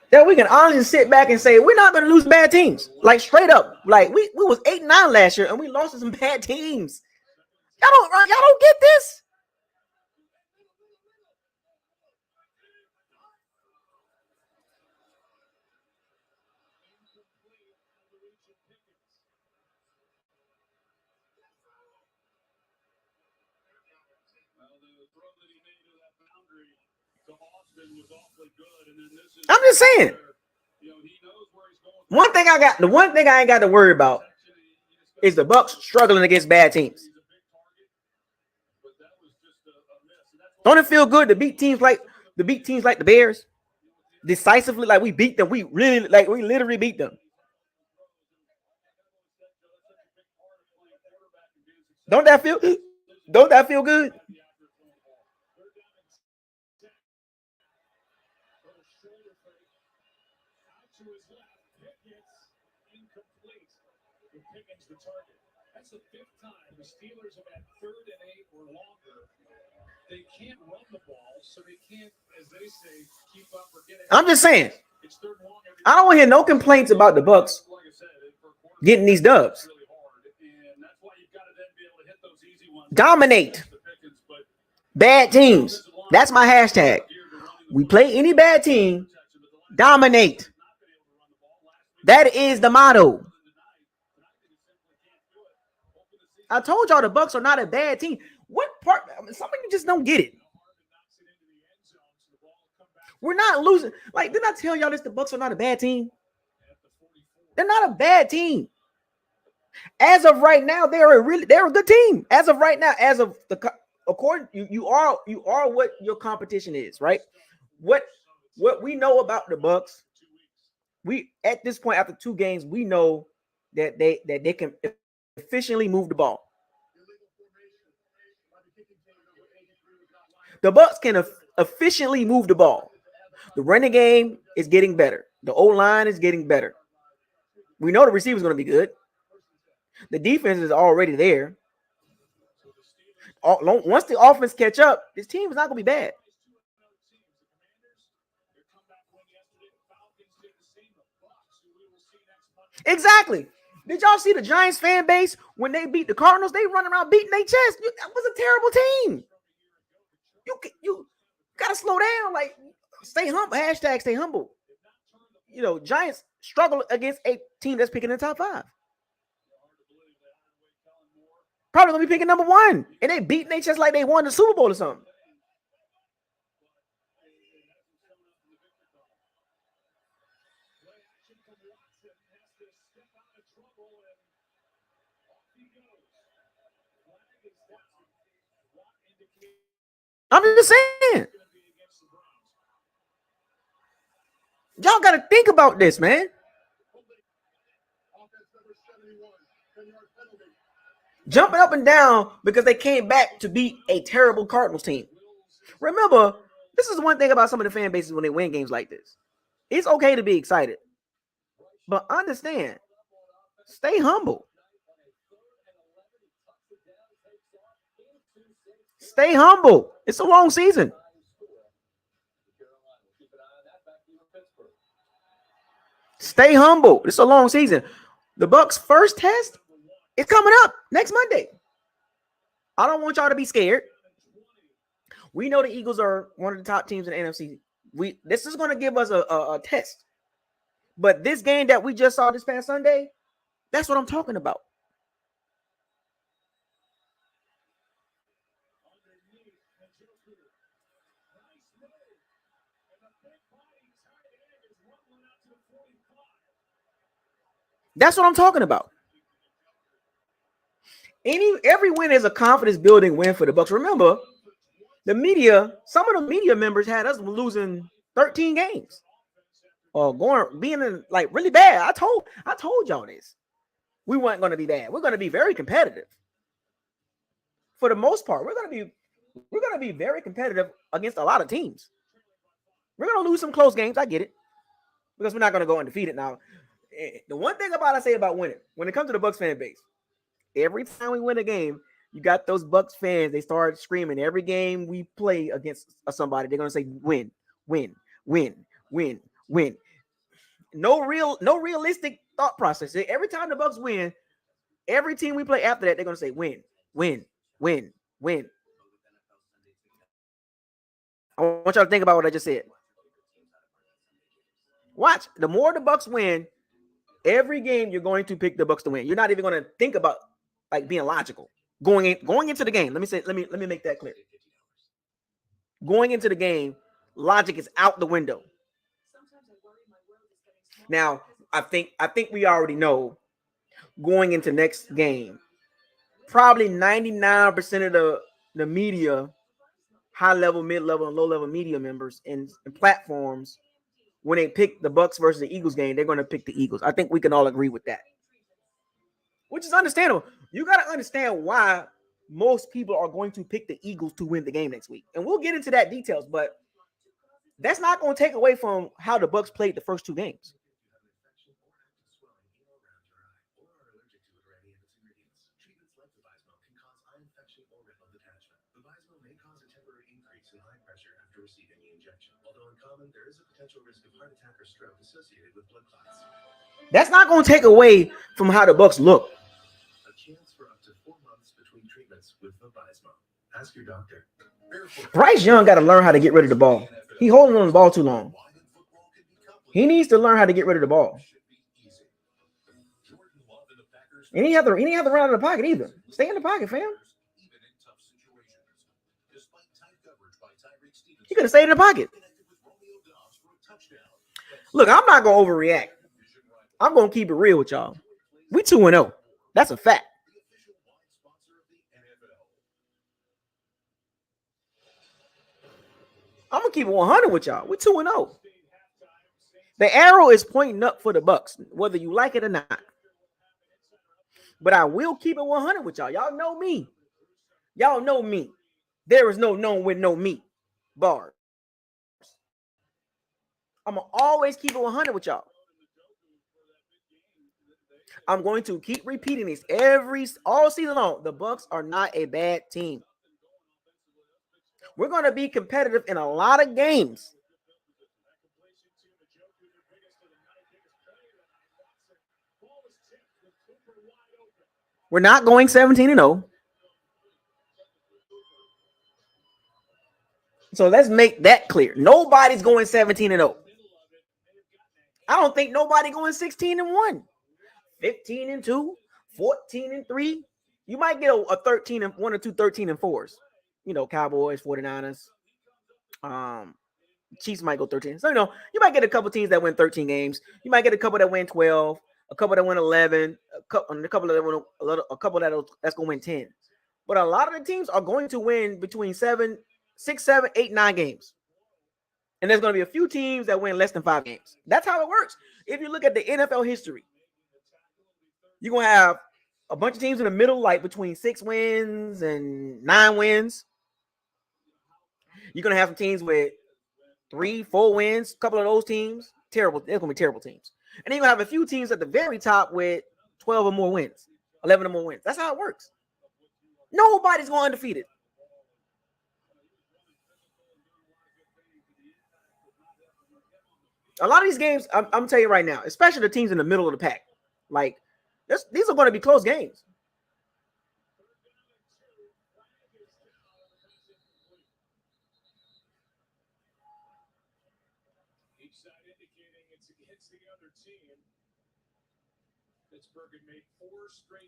[SPEAKER 2] That we can honestly sit back and say, we're not going to lose bad teams. Like straight up. Like we was 8-9 last year and we lost to some bad teams. Y'all don't get this? I'm just saying. One thing I ain't got to worry about is the Bucs struggling against bad teams. Don't it feel good to beat teams like the Bears decisively? Like we beat them. We literally beat them. Don't that feel good?
[SPEAKER 1] That's the fifth time the Steelers have had 3rd and 8 or longer. They can't run the ball, so they can't, as they say, keep up or get it.
[SPEAKER 2] I'm just saying. I don't want to hear no complaints about the Bucs getting these dubs. Dominate bad teams. That's my hashtag. We play any bad team, dominate. That is the motto. I told y'all the Bucs are not a bad team. What part? Some of you just don't get it. We're not losing. Like, didn't I tell y'all this? The Bucs are not a bad team. They're not a bad team. As of right now, they're a good team. As of right now, according you are what your competition is, right? What we know about the Bucs, we at this point after 2 games, we know that they can efficiently move the ball. The Bucs can efficiently move the ball. The running game is getting better. The O-line is getting better. We know the receiver is going to be good. The defense is already there. Once the offense catch up, this team is not going to be bad. Exactly. Did y'all see the Giants fan base when they beat the Cardinals? They run around beating their chest. That was a terrible team. You gotta slow down. Like, stay humble. Hashtag stay humble. You know, Giants struggle against a team that's picking in the top 5. Probably gonna be picking number 1, and they beating their chest like they won the Super Bowl or something. I'm just saying. Y'all got to think about this, man. Jumping up and down because they came back to beat a terrible Cardinals team. Remember, this is one thing about some of the fan bases when they win games like this. It's okay to be excited, but understand, stay humble. Stay humble. It's a long season. Stay humble. It's a long season. The Bucs' first test is coming up next Monday. I don't want y'all to be scared. We know the Eagles are one of the top teams in the NFC. This is going to give us a test. But this game that we just saw this past Sunday, that's what I'm talking about. That's what I'm talking about. Every win is a confidence building win for the Bucs. Remember, some of the media members had us losing 13 games or being in like really bad. I told y'all this. We weren't going to be bad. We're going to be very competitive. For the most part, we're going to be very competitive against a lot of teams. We're going to lose some close games. I get it, because we're not going to go undefeated. Now, the one thing I say about winning, when it comes to the Bucs fan base, every time we win a game, you got those Bucs fans. They start screaming every game we play against somebody. They're going to say win, win, win, win, win. No realistic thought process. Every time the Bucs win, every team we play after that, they're going to say win, win, win, win. I want y'all to think about what I just said. Watch. The more the Bucs win, every game you're going to pick the Bucs to win. You're not even going to think about like being logical. Going into the game. Let me make that clear. Going into the game, logic is out the window. Now, I think we already know going into next game, probably 99% of the media, high level, mid level, and low level media members and platforms, when they pick the Bucs versus the Eagles game, they're going to pick the Eagles. I think we can all agree with that, which is understandable. You got to understand why most people are going to pick the Eagles to win the game next week, and we'll get into that details. But that's not going to take away from how the Bucs played the first two games. That's not going to take away from how the Bucs look. A chance for up to 4 months between treatments with Vabysmo. Ask your doctor. Bryce Young got to learn how to get rid of the ball. He holding on the ball too long. He needs to learn how to get rid of the ball. And he have to run out of the pocket either. Stay in the pocket, fam. He could have stayed in the pocket. Look, I'm not going to overreact. I'm going to keep it real with y'all. We 2-0. That's a fact. I'm going to keep it 100 with y'all. We 2-0. The arrow is pointing up for the Bucs, whether you like it or not. But I will keep it 100 with y'all. Y'all know me. Y'all know me. There is no known with no me. Bars. I'm going to always keep it 100 with y'all. I'm going to keep repeating this all season long. The Bucs are not a bad team. We're going to be competitive in a lot of games. We're not going 17-0. So let's make that clear. Nobody's going 17-0. I don't think nobody going 16-1, 15-2, 14-3. You might get a 13-1 or 2 13-4s. You know, Cowboys, 49ers. Chiefs might go 13. So, you might get a couple teams that win 13 games. You might get a couple that win 12, a couple that win 11, a couple that win that's going to win 10. But a lot of the teams are going to win between 6, 7, 8, 9 games. And there's going to be a few teams that win less than 5 games. That's how it works. If you look at the NFL history, you're going to have a bunch of teams in the middle, like between 6 wins and 9 wins. You're going to have some teams with 3, 4 wins. A couple of those teams, terrible. They're going to be terrible teams. And then you're going to have a few teams at the very top with 12 or more wins, 11 or more wins. That's how it works. Nobody's going undefeated. A lot of these games, I'm telling you right now, especially the teams in the middle of the pack, like these are going to be close games.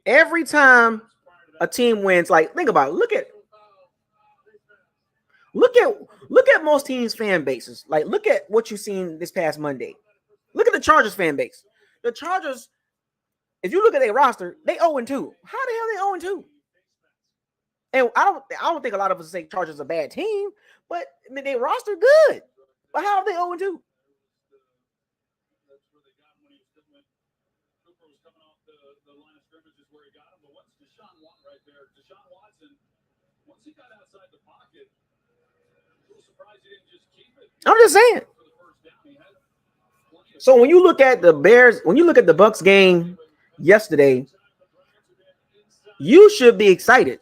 [SPEAKER 2] Every time a team wins, like think about it. Look at most teams' fan bases. Like look at what you've seen this past Monday. Look at the Chargers fan base. The Chargers, if you look at their roster, they 0-2. How the hell they 0-2? And I don't think a lot of us say Chargers are a bad team, but I mean their roster good. But how are they 0-2? I'm just saying. So when you look at the Bears, when you look at the Bucs game yesterday, you should be excited.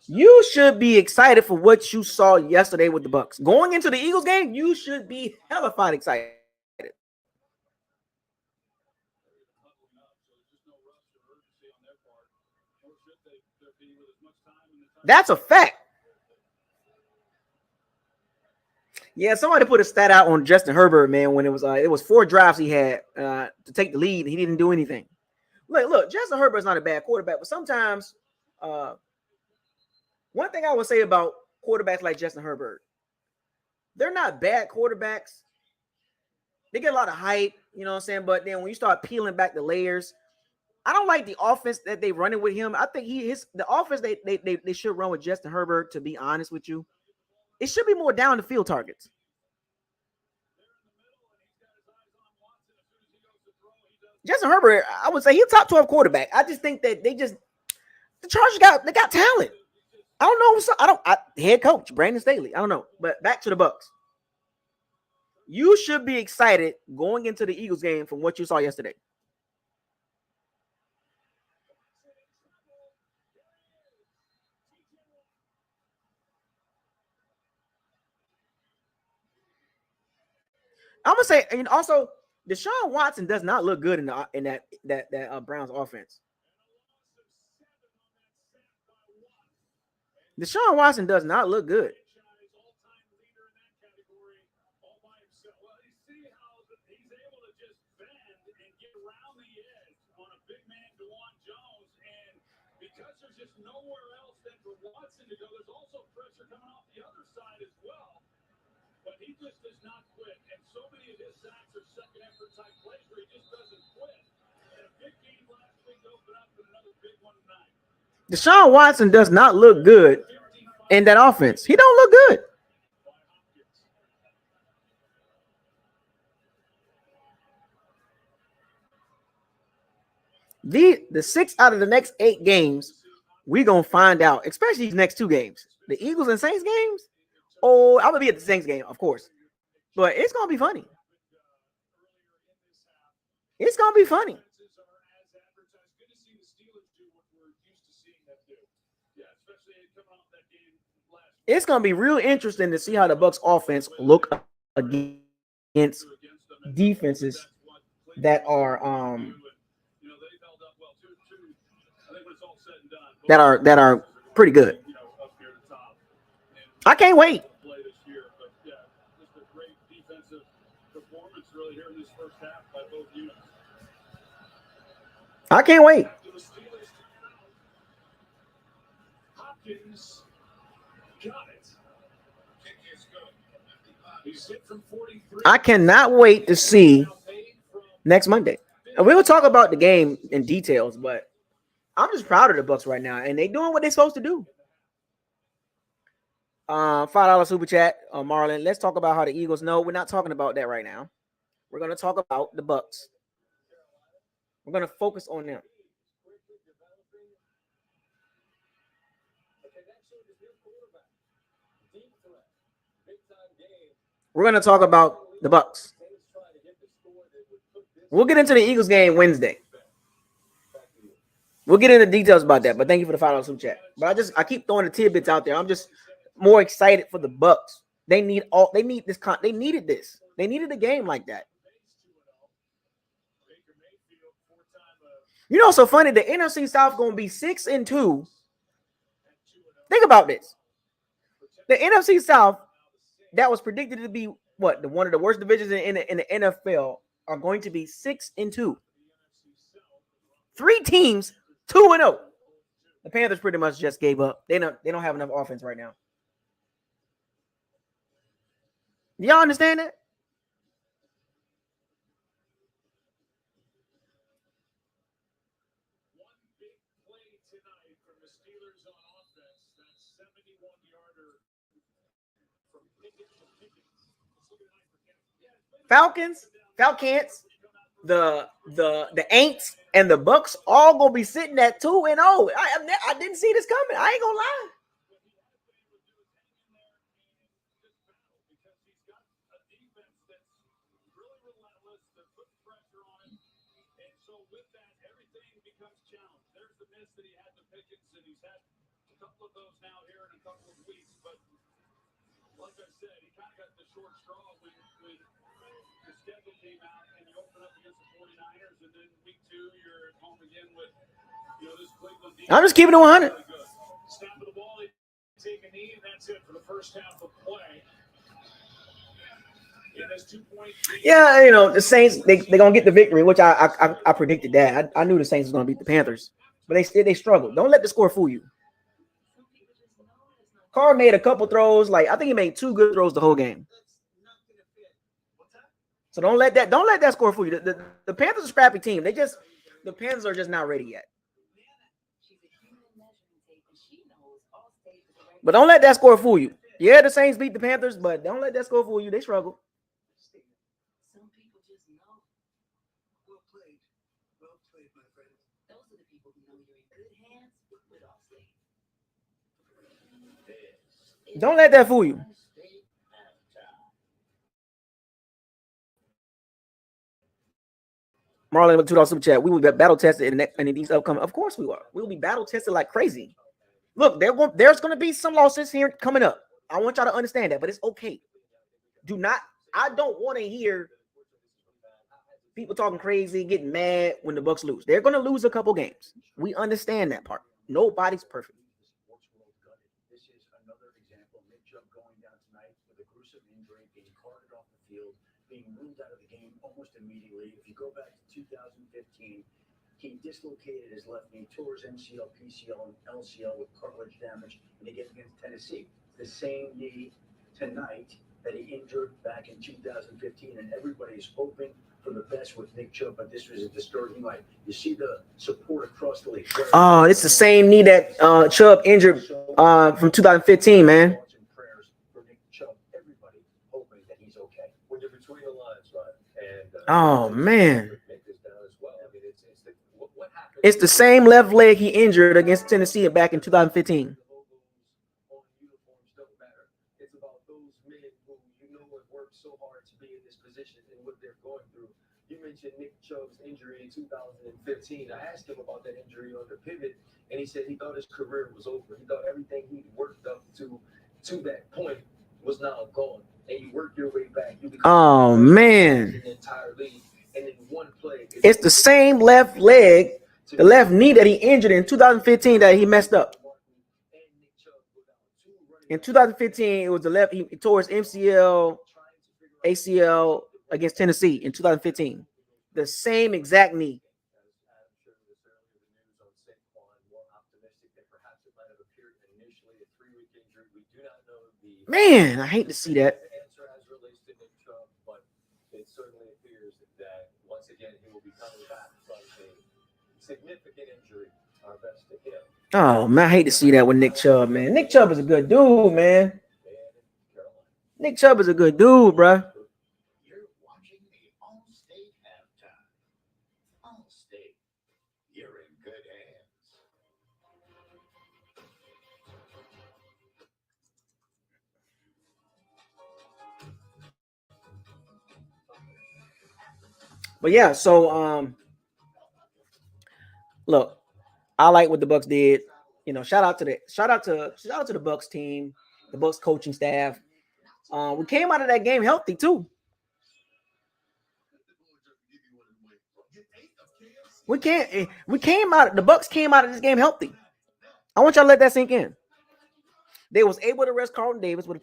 [SPEAKER 2] You should be excited for what you saw yesterday with the Bucs. Going into the Eagles game, you should be hellified excited. That's a fact. Yeah, somebody put a stat out on Justin Herbert, man, when it was 4 drives he had to take the lead. He didn't do anything. Look, Justin Herbert's not a bad quarterback, but sometimes one thing I would say about quarterbacks like Justin Herbert, they're not bad quarterbacks. They get a lot of hype, you know what I'm saying? But then when you start peeling back the layers, I don't like the offense that they running with him. I think the offense they should run with Justin Herbert, to be honest with you. It should be more down the field targets. Justin Herbert, I would say he's a top 12 quarterback. I just think that the Chargers got talent. I don't know. Head coach Brandon Staley. I don't know. But back to the Bucs. You should be excited going into the Eagles game from what you saw yesterday. I'm gonna say, and also Deshaun Watson does not look good in that Browns offense. Deshaun Watson does not look good. Deshaun Watson does not look good in that offense. He don't look good. The 6 out of the next 8 games, we're gonna find out, especially these next 2 games. The Eagles and Saints games. Oh, I'm gonna be at the Saints game, of course. But it's gonna be funny. It's gonna be funny. It's gonna be real interesting to see how the Bucs offense look against defenses that are pretty good. I can't wait. I can't wait. I cannot wait to see next Monday. And we will talk about the game in details, but I'm just proud of the Bucs right now, and they doing what they're supposed to do. $5 super chat, Marlon. Let's talk about how the Eagles. No, we're not talking about that right now. We're going to talk about the Bucs. We're going to focus on them. We're going to talk about the Bucs. We'll get into the Eagles game Wednesday. We'll get into details about that, but thank you for the $5 super chat. But I keep throwing the tidbits out there. I'm just more excited for the Bucs. They needed this. They needed a game like that. You know, so funny. The NFC South going to be 6-2. Think about this. The NFC South that was predicted to be what one of the worst divisions in the NFL are going to be 6-2. 3 teams 2-0. The Panthers pretty much just gave up. They don't have enough offense right now. Y'all understand that?
[SPEAKER 1] One big play tonight from the Steelers on offense. That 71-yarder from Pickett to Pickens.
[SPEAKER 2] Falcons, the Aints, and the Bucs all gonna be sitting at 2-0. I didn't see this coming. I ain't gonna lie.
[SPEAKER 1] There's the miss that he had to Pickens, and he's had a couple of those now here in a couple of weeks. But like I said, he kind of got the short straw when the schedule came out and you open up against the 49ers, and then week 2 you're at home again with this Cleveland defense.
[SPEAKER 2] I'm just keeping it 100.
[SPEAKER 1] Snap of the ball, they take a knee, and that's it for the first half of play.
[SPEAKER 2] Yeah, the Saints they're gonna get the victory, which I predicted that. I knew the Saints was gonna beat the Panthers, but they struggled. Don't let the score fool you. Carr made a couple throws, like I think he made 2 good throws the whole game. So don't let that score fool you. The Panthers are a scrappy team. The Panthers are just not ready yet. But don't let that score fool you. Yeah, the Saints beat the Panthers, but don't let that score fool you. They struggle. Don't let that fool you. Marlon with $2 super chat. We will be battle tested in these upcoming. Of course we are. We will be battle tested like crazy. Look, there's going to be some losses here coming up. I want y'all to understand that, but it's okay. I don't want to hear people talking crazy, getting mad when the Bucs lose. They're going to lose a couple games. We understand that part. Nobody's perfect.
[SPEAKER 3] This is another example. Nick Chubb going down tonight with a gruesome injury, being carted off the field, being moved out of the game almost immediately. If you go back to 2015, he dislocated his left knee, tore his MCL, PCL, and LCL with cartilage damage in a game against Tennessee. The same knee tonight that he injured back in 2015, and everybody is hoping for the best with Nick Chubb, but this was a discouraging night. You see the support across the league.
[SPEAKER 2] Oh, it's the same knee that Chubb injured from 2015, man.
[SPEAKER 3] Everybody hoping that he's okay. When you're between the lines, right? And
[SPEAKER 2] oh man. It's the same left leg he injured against Tennessee back in 2015.
[SPEAKER 3] It's about those men who have worked so hard to be in this position and what they're going through. You mentioned Nick Chubb's injury in 2015. I asked him about that injury on the pivot, and he said he thought his career was over. He thought everything he worked up to that point was now gone. And you work your way back.
[SPEAKER 2] Oh man.
[SPEAKER 3] The entire league, and in one play,
[SPEAKER 2] it's the same left leg, the left knee that he injured in 2015 that he messed up. In 2015, it was the left. He tore his MCL, ACL against Tennessee in 2015. The same exact knee. Man, I hate to see that.
[SPEAKER 3] It certainly appears that once again he will be coming back from a significant injury. Our best to him.
[SPEAKER 2] Oh man, I hate to see that with Nick Chubb, man. Nick Chubb is a good dude, man. Nick Chubb is a good dude, bro.
[SPEAKER 4] You're watching the All-State halftime. All-State, you're in good hands.
[SPEAKER 2] But yeah, so look, I like what the Bucs did. Shout out to the Bucs team, the Bucs coaching staff. We came out of that game healthy too. We came out. The Bucs came out of this game healthy. I want y'all to let that sink in. They was able to rest Carlton Davis with a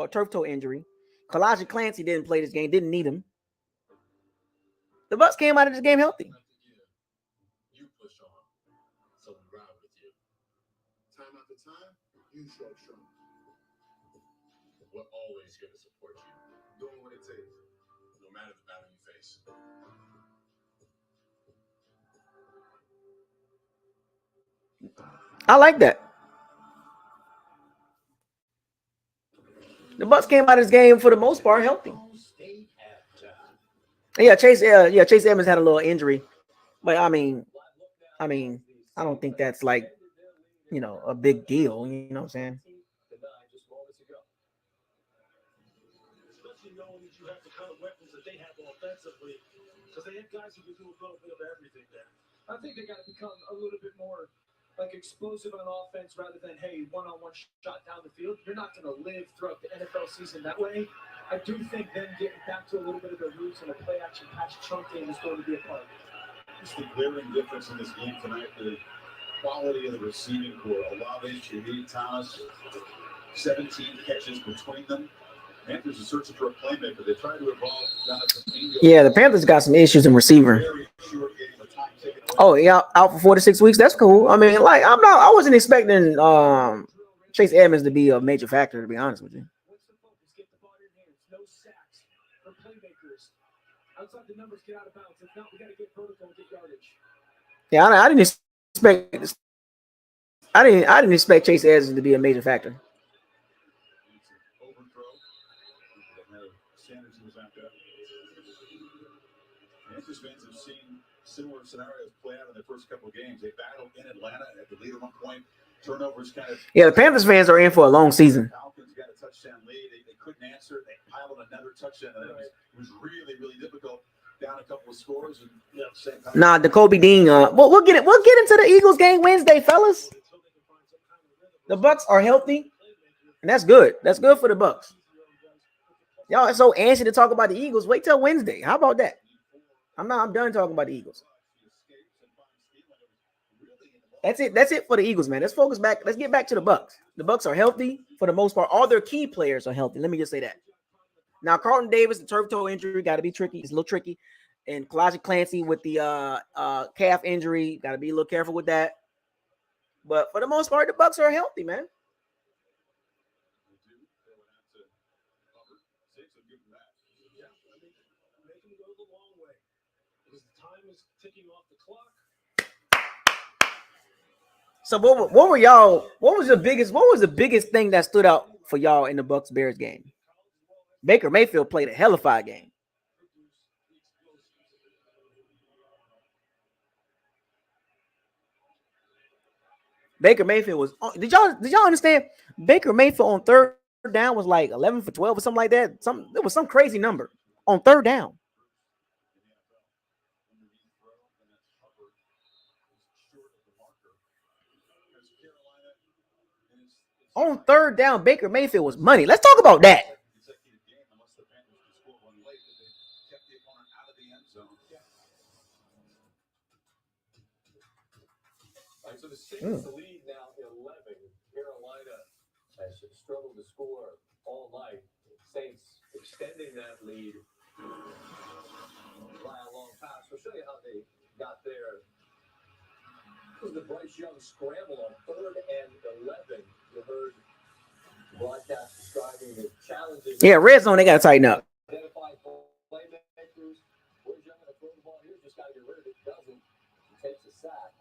[SPEAKER 2] turf toe injury. Kalijah Clancy didn't play this game. Didn't need him. The Bucs came out of this game healthy.
[SPEAKER 5] You push on, so we ride with you. Time after time, you show strong. We're always going to support you, doing what it takes, no matter the battle you face.
[SPEAKER 2] I like that. The Bucs came out of this game for the most part healthy. Yeah, Chase Edmonds had a little injury, but I mean, I don't think that's like, a big deal. You know what I'm saying?
[SPEAKER 1] Especially knowing that you have the kind of weapons that they have offensively, because they have guys who can do a little bit of everything there. I think they got to become a little bit more like explosive on offense rather than, hey, one-on-one shot down the field. You're not going to live throughout the NFL season that way. I do think them getting back to a little bit of their roots and a play-action patch chunk game is going to be a part of it.
[SPEAKER 5] Just the glaring difference in this game tonight, the quality of the receiving core. Olave, Shaheed, Thomas, 17 catches between them. Panthers are searching for a playmaker. They tried to evolve Jonathan Mingo.
[SPEAKER 2] Yeah, the Panthers got some issues in receiver.
[SPEAKER 5] Very short game of time taken away.
[SPEAKER 2] Oh yeah, out for 4 to 6 weeks. That's cool. I mean, like I wasn't expecting Chase Edmonds to be a major factor, to be honest with you.
[SPEAKER 1] What's the focus? Get the ball in your hands. No sacks for playmakers. Outside the numbers, get out of bounds. If not, we got to get protocol and get yardage.
[SPEAKER 2] Yeah, I didn't expect Chase Edmonds to be a major factor.
[SPEAKER 5] Sanders was out there. Panthers fans have seen similar scenarios play out in their first couple of games. They battled in Atlanta at the lead at one point. Turnovers kind of.
[SPEAKER 2] Yeah, the Panthers fans are in for a long season.
[SPEAKER 5] Falcons got a touchdown lead. They couldn't answer. They piled another touchdown. It was really, really difficult. Down a couple of scores. And, same time.
[SPEAKER 2] Nah, the Kobe Dean. We'll get into the Eagles game Wednesday, fellas. The Bucs are healthy, and that's good. That's good for the Bucs. Y'all are so anxious to talk about the Eagles. Wait till Wednesday. How about that? I'm done talking about the Eagles. That's it. That's it for the Eagles, man. Let's focus back. Let's get back to the Bucs. The Bucs are healthy for the most part. All their key players are healthy. Let me just say that. Now, Carlton Davis, the turf toe injury, got to be tricky. It's a little tricky. And Kalijah Clancy with the calf injury, got to be a little careful with that. But for the most part, the Bucs are healthy, man. So what were y'all? What was the biggest thing that stood out for y'all in the Bucs Bears game? Baker Mayfield played a hellified game. Baker Mayfield was. Did y'all understand? Baker Mayfield on third down was like 11 for 12 or something like that. It was some crazy number on third down. On third down, Baker Mayfield was money. Let's talk about that.
[SPEAKER 3] So the Saints lead now 11. Carolina has struggled to score all night. Saints extending that lead by a long pass. We'll show you how they got there. This was the Bryce Young scramble on 3rd and 11. You heard the broadcast describing the challenges.
[SPEAKER 2] Yeah, red zone, they got to tighten up.
[SPEAKER 3] Identify playmakers. Where's Young going to throw the ball here? Just got to get rid of it. Doesn't. He takes a sack.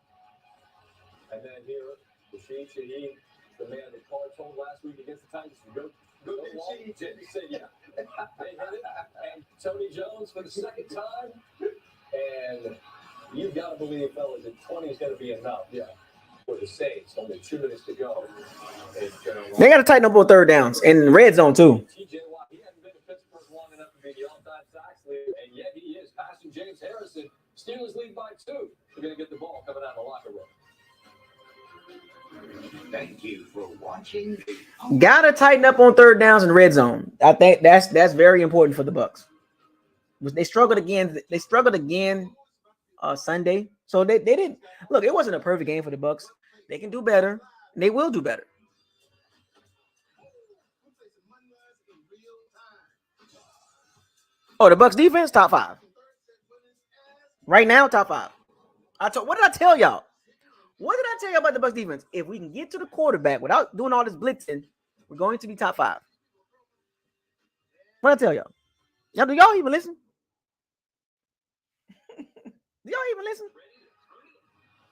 [SPEAKER 3] And then here, Shaheed, the man that Carr told last week against the Titans, go long. Jimmy said, yeah. They hit it. And Tony Jones for the second time. And you've got to believe, fellas, that 20 is going to be enough. Yeah. For the Saints, only 2 minutes to go.
[SPEAKER 2] They got to tighten up on third downs and red zone too.
[SPEAKER 3] TJ Watt, he hasn't been to Pittsburgh long enough to be the all-time sacks leader, and yet he is passing James Harrison. Steelers lead by 2. They're going to get the ball coming out of the locker room.
[SPEAKER 4] Thank you for watching.
[SPEAKER 2] Gotta tighten up on third downs and red zone. I think that's very important for the Bucs. They struggled again. Sunday. So they didn't look. It wasn't a perfect game for the Bucs. They can do better. And they will do better. Oh, the Bucs defense top 5 right now. Top 5. What did I tell y'all? What did I tell you about the Bucs defense? If we can get to the quarterback without doing all this blitzing, we're going to be top 5. What did I tell y'all? Do y'all even listen? Do y'all even listen?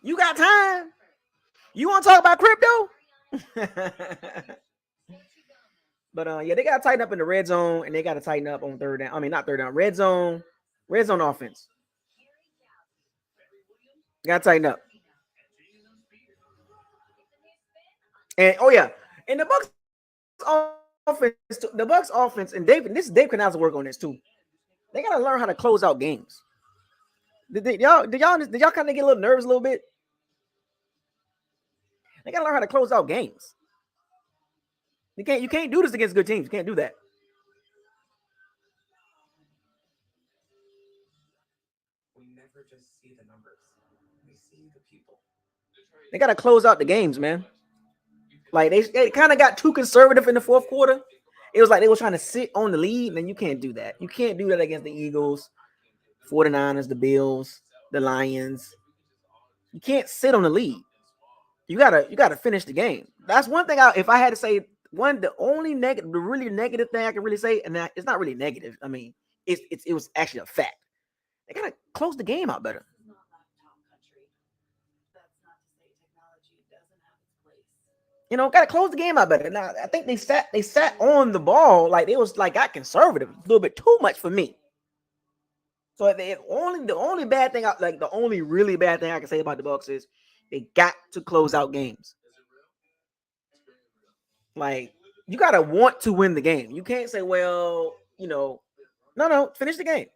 [SPEAKER 2] You got time? You want to talk about crypto? But yeah, they got to tighten up in the red zone, and they got to tighten up on third down. I mean, not third down, red zone offense. Got to tighten up. And and the Bucs offense, and Dave Canals work on this too. They got to learn how to close out games. Did y'all kind of get a little nervous a little bit? They got to learn how to close out games. You can't do this against good teams. You can't do that.
[SPEAKER 6] We never just see the numbers. We see the people.
[SPEAKER 2] They got to close out the games, man. Like they kind of got too conservative in the fourth quarter. It was like they were trying to sit on the lead, and you can't do that. You can't do that against the Eagles, 49ers, the Bills, the Lions. You can't sit on the lead. You gotta finish the game. That's one thing. If I had to say the really negative thing I can really say, and it's not really negative. I mean, it was actually a fact. They gotta close the game out better. Gotta close the game out better. Now, I think they sat on the ball like they was like got conservative a little bit too much for me. So the only bad thing, the only really bad thing I can say about the Bucs is they got to close out games. Like, you gotta want to win the game. You can't say, well, no, finish the game.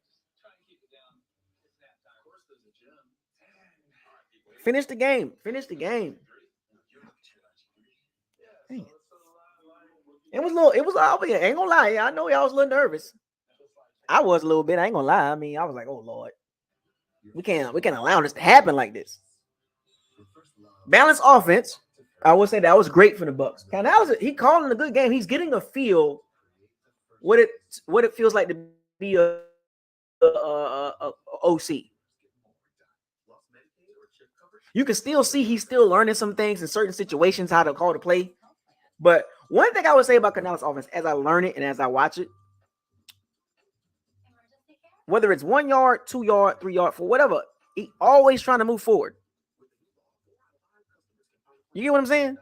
[SPEAKER 2] Finish the game. Dang. I ain't gonna lie. I know y'all was a little nervous. I was a little bit. I ain't gonna lie. I mean, I was like, oh Lord. We can't allow this to happen like this. Balanced offense. I would say that was great for the Bucs. He calling a good game. He's getting a feel what it feels like to be a OC. You can still see he's still learning some things in certain situations, how to call the play. But one thing I would say about Canales' offense, as I learn it and as I watch it, whether it's 1 yard, 2 yard, 3 yard, for whatever, he always trying to move forward. You get what I'm saying?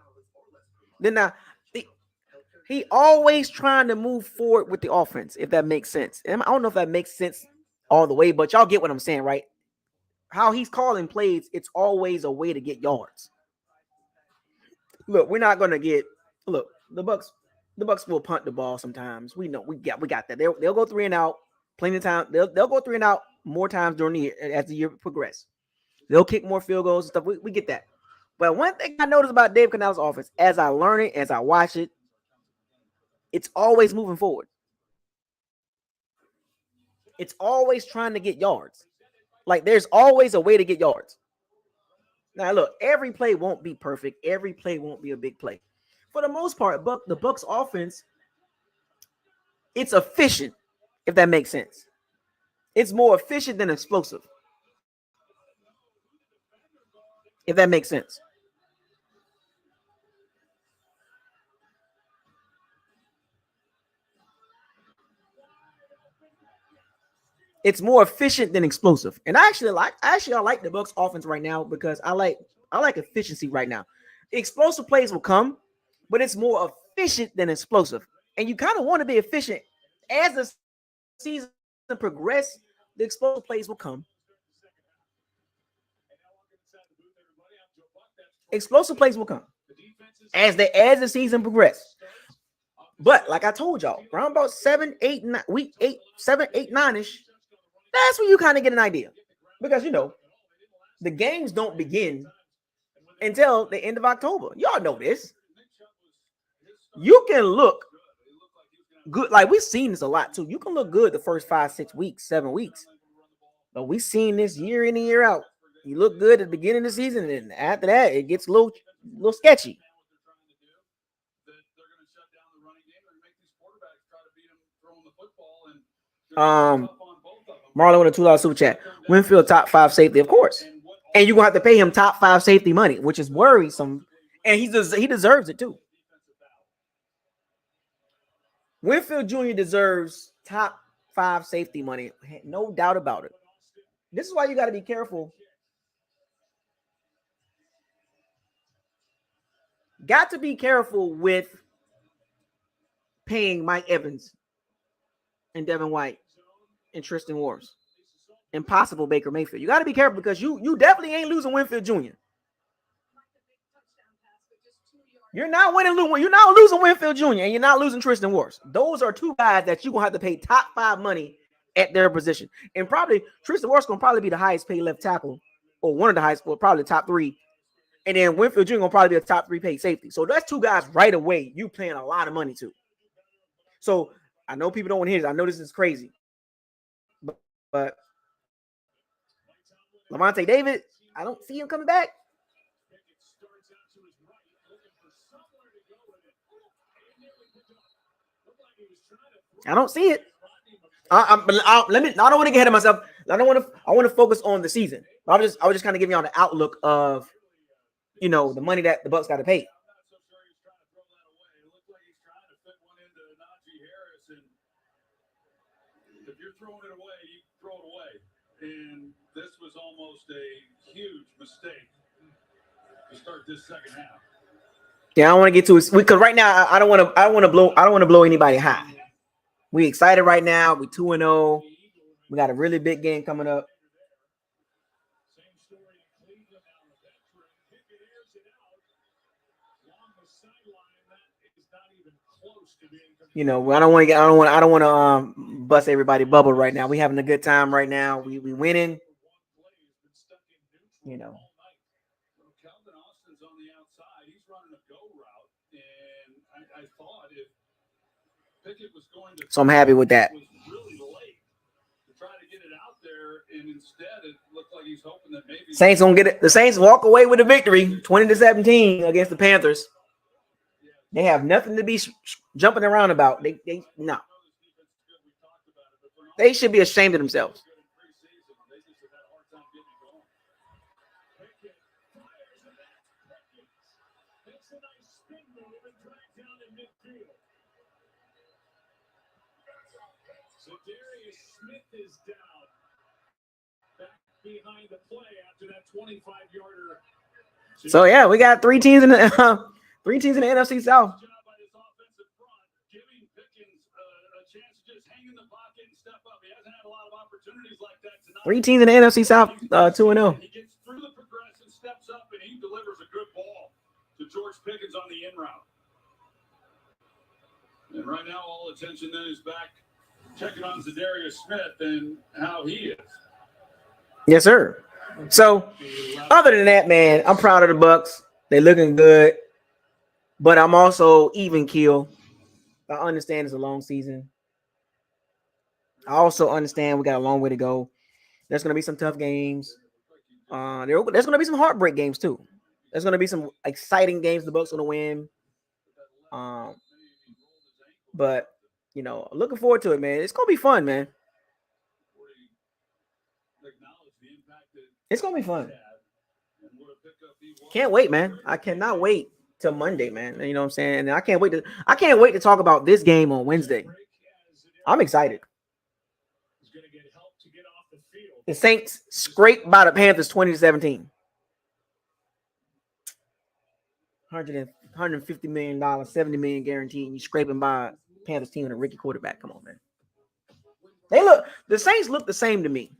[SPEAKER 2] He always trying to move forward with the offense, if that makes sense. And I don't know if that makes sense all the way, but y'all get what I'm saying, right? How he's calling plays, it's always a way to get yards. Look, we're not gonna get. Look, the Bucs will punt the ball sometimes. We know we got that. They'll go 3 and out plenty of time. They'll go 3 and out more times during the year as the year progresses. They'll kick more field goals and stuff. We get that. But one thing I noticed about Dave Canales' offense, as I learn it, as I watch it, it's always moving forward. It's always trying to get yards. Like, there's always a way to get yards. Now, look, every play won't be perfect. Every play won't be a big play. For the most part, the Bucs offense, it's efficient, if that makes sense. It's more efficient than explosive, if that makes sense. It's more efficient than explosive. And I like the Bucs offense right now because I like efficiency right now. Explosive plays will come, but it's more efficient than explosive. And you kind of want to be efficient. As the season progresses, the explosive plays will come. Explosive plays will come as the season progresses. But like I told y'all, around about 7, 8, 9, week 8, 7, 8, 9-ish, that's when you kind of get an idea. Because, the games don't begin until the end of October. Y'all know this. You can look good. Like, we've seen this a lot, too. You can look good the first 5, 6 weeks, 7 weeks. But we've seen this year in and year out. You look good at the beginning of the season, and after that, it gets a little sketchy. Marlon with a $2 super chat. Winfield top 5 safety, of course, and you're gonna have to pay him top 5 safety money, which is worrisome, and he deserves it too. Winfield Jr. deserves top 5 safety money, no doubt about it. This is why you got to be careful. Got to be careful with paying Mike Evans and Devin White and Tristan Wirfs and possible Baker Mayfield. You got to be careful because you definitely ain't losing Winfield Jr. You're not losing Winfield Jr. and you're not losing Tristan Wirfs. Those are 2 guys that you're gonna have to pay top 5 money at their position. And probably Tristan Wirfs gonna probably be the highest paid left tackle, or one of the highest, or probably the top 3. And then Winfield Jr. gonna probably be a top 3 paid safety. So that's 2 guys right away you paying a lot of money to. So I know people don't want to hear this. I know this is crazy. But Lavonte David, I don't see him coming back. I don't see it. I don't want to get ahead of myself. I want to focus on the season. I was just kind of giving y'all the outlook of, the money that the Bucs got to pay.
[SPEAKER 1] If you're throwing it away, you throw it away. And this was almost a huge mistake to start this second half.
[SPEAKER 2] Yeah, I don't want to get too, because right now I don't want to blow anybody high. We excited right now. We 2-0. We got a really big game coming up. I don't want to bust everybody bubble right now. We having a good time right now. We winning. So I'm happy with that. Saints gonna get it. The Saints walk away with a victory, 20-17 against the Panthers. They have nothing to be jumping around about. No. They should be ashamed of themselves. So yeah, we got 3 teams in the NFC South. 3 teams in the NFC South, 2-0.
[SPEAKER 1] He gets through the progression, steps up, and he delivers a good ball to George Pickens on the in route. And right now, all attention then is back checking on Zadarius Smith and how he is.
[SPEAKER 2] Yes, sir. So, other than that, man, I'm proud of the Bucs. They're looking good, but I'm also even keel. I understand it's a long season. I also understand we got a long way to go. There's going to be some tough games. There's going to be some heartbreak games too. There's going to be some exciting games the Bucs going to win. But looking forward to it, man. It's going to be fun, man. It's going to be fun. Can't wait, man. I cannot wait till Monday, man. You know what I'm saying? And I can't wait to talk about this game on Wednesday. I'm excited. The Saints scraped by the Panthers 20-17. $150 million, $70 million guaranteed. You scraping by Panthers team and a rookie quarterback. Come on, man. The Saints look the same to me.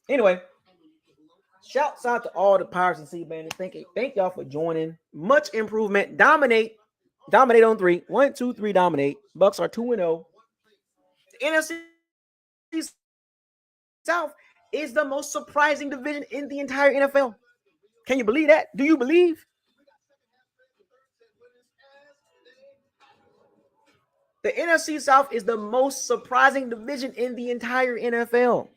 [SPEAKER 2] Anyway, shouts out to all the Pirates and Sea Bandits. Thank y'all for joining. Much improvement. Dominate on 3. 1, 2, 3, dominate. Bucs are 2-0. The NFC South is the most surprising division in the entire NFL. Can you believe that? Do you believe? The NFC South is the most surprising division in the entire NFL.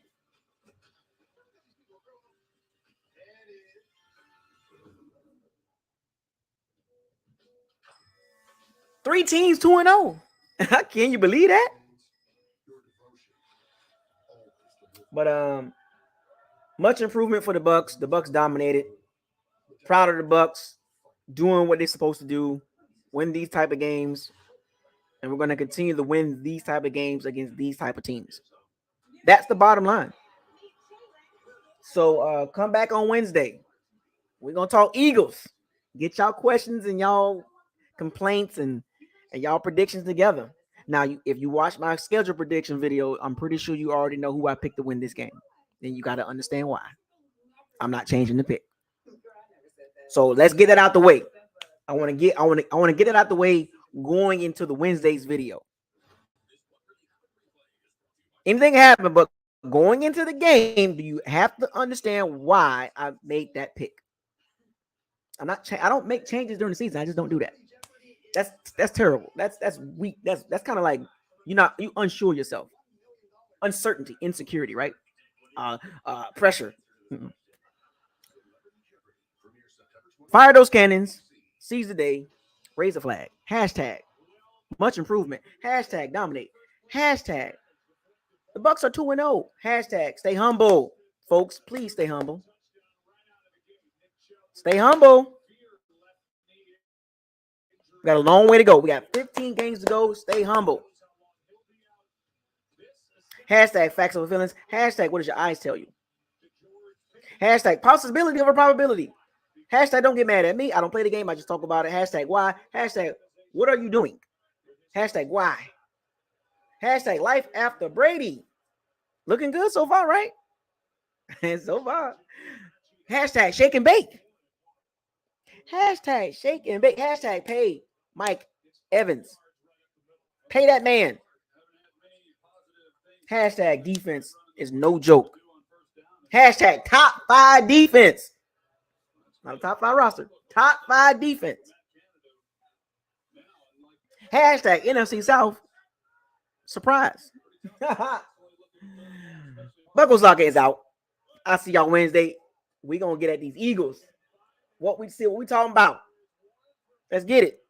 [SPEAKER 2] 3 teams 2-0. Can you believe that? But much improvement for the Bucs. The Bucs dominated. Proud of the Bucs doing what they're supposed to do, win these type of games, and we're going to continue to win these type of games against these type of teams. That's the bottom line. So come back on Wednesday. We're going to talk Eagles. Get y'all questions and y'all complaints and y'all predictions together. Now, if you watch my schedule prediction video, I'm pretty sure you already know who I picked to win this game. Then you got to understand why. I'm not changing the pick. So let's get that out the way. I want to get it out the way going into the Wednesday's video. Anything happen, but going into the game, do you have to understand why I made that pick? I don't make changes during the season. I just don't do that. That's terrible. That's weak. That's kind of like you unsure yourself. Uncertainty, insecurity, right? Pressure. Mm-mm. Fire those cannons. Seize the day. Raise a flag. Hashtag much improvement. Hashtag dominate. Hashtag the Bucs are 2-0. Hashtag stay humble, folks. Please stay humble. Stay humble. We got a long way to go. We got 15 games to go. Stay humble. Hashtag facts over feelings. Hashtag what does your eyes tell you? Hashtag possibility over probability. Hashtag don't get mad at me. I don't play the game. I just talk about it. Hashtag why. Hashtag what are you doing? Hashtag why. Hashtag life after Brady. Looking good so far, right? And so far. Hashtag shake and bake. Hashtag shake and bake. Hashtag pay Mike Evans. Pay that man. Hashtag defense is no joke. Hashtag top 5 defense. Not a top 5 roster. Top 5 defense. Hashtag NFC South. Surprise. Buckle Soccer is out. I'll see y'all Wednesday. We're going to get at these Eagles. What we talking about. Let's get it.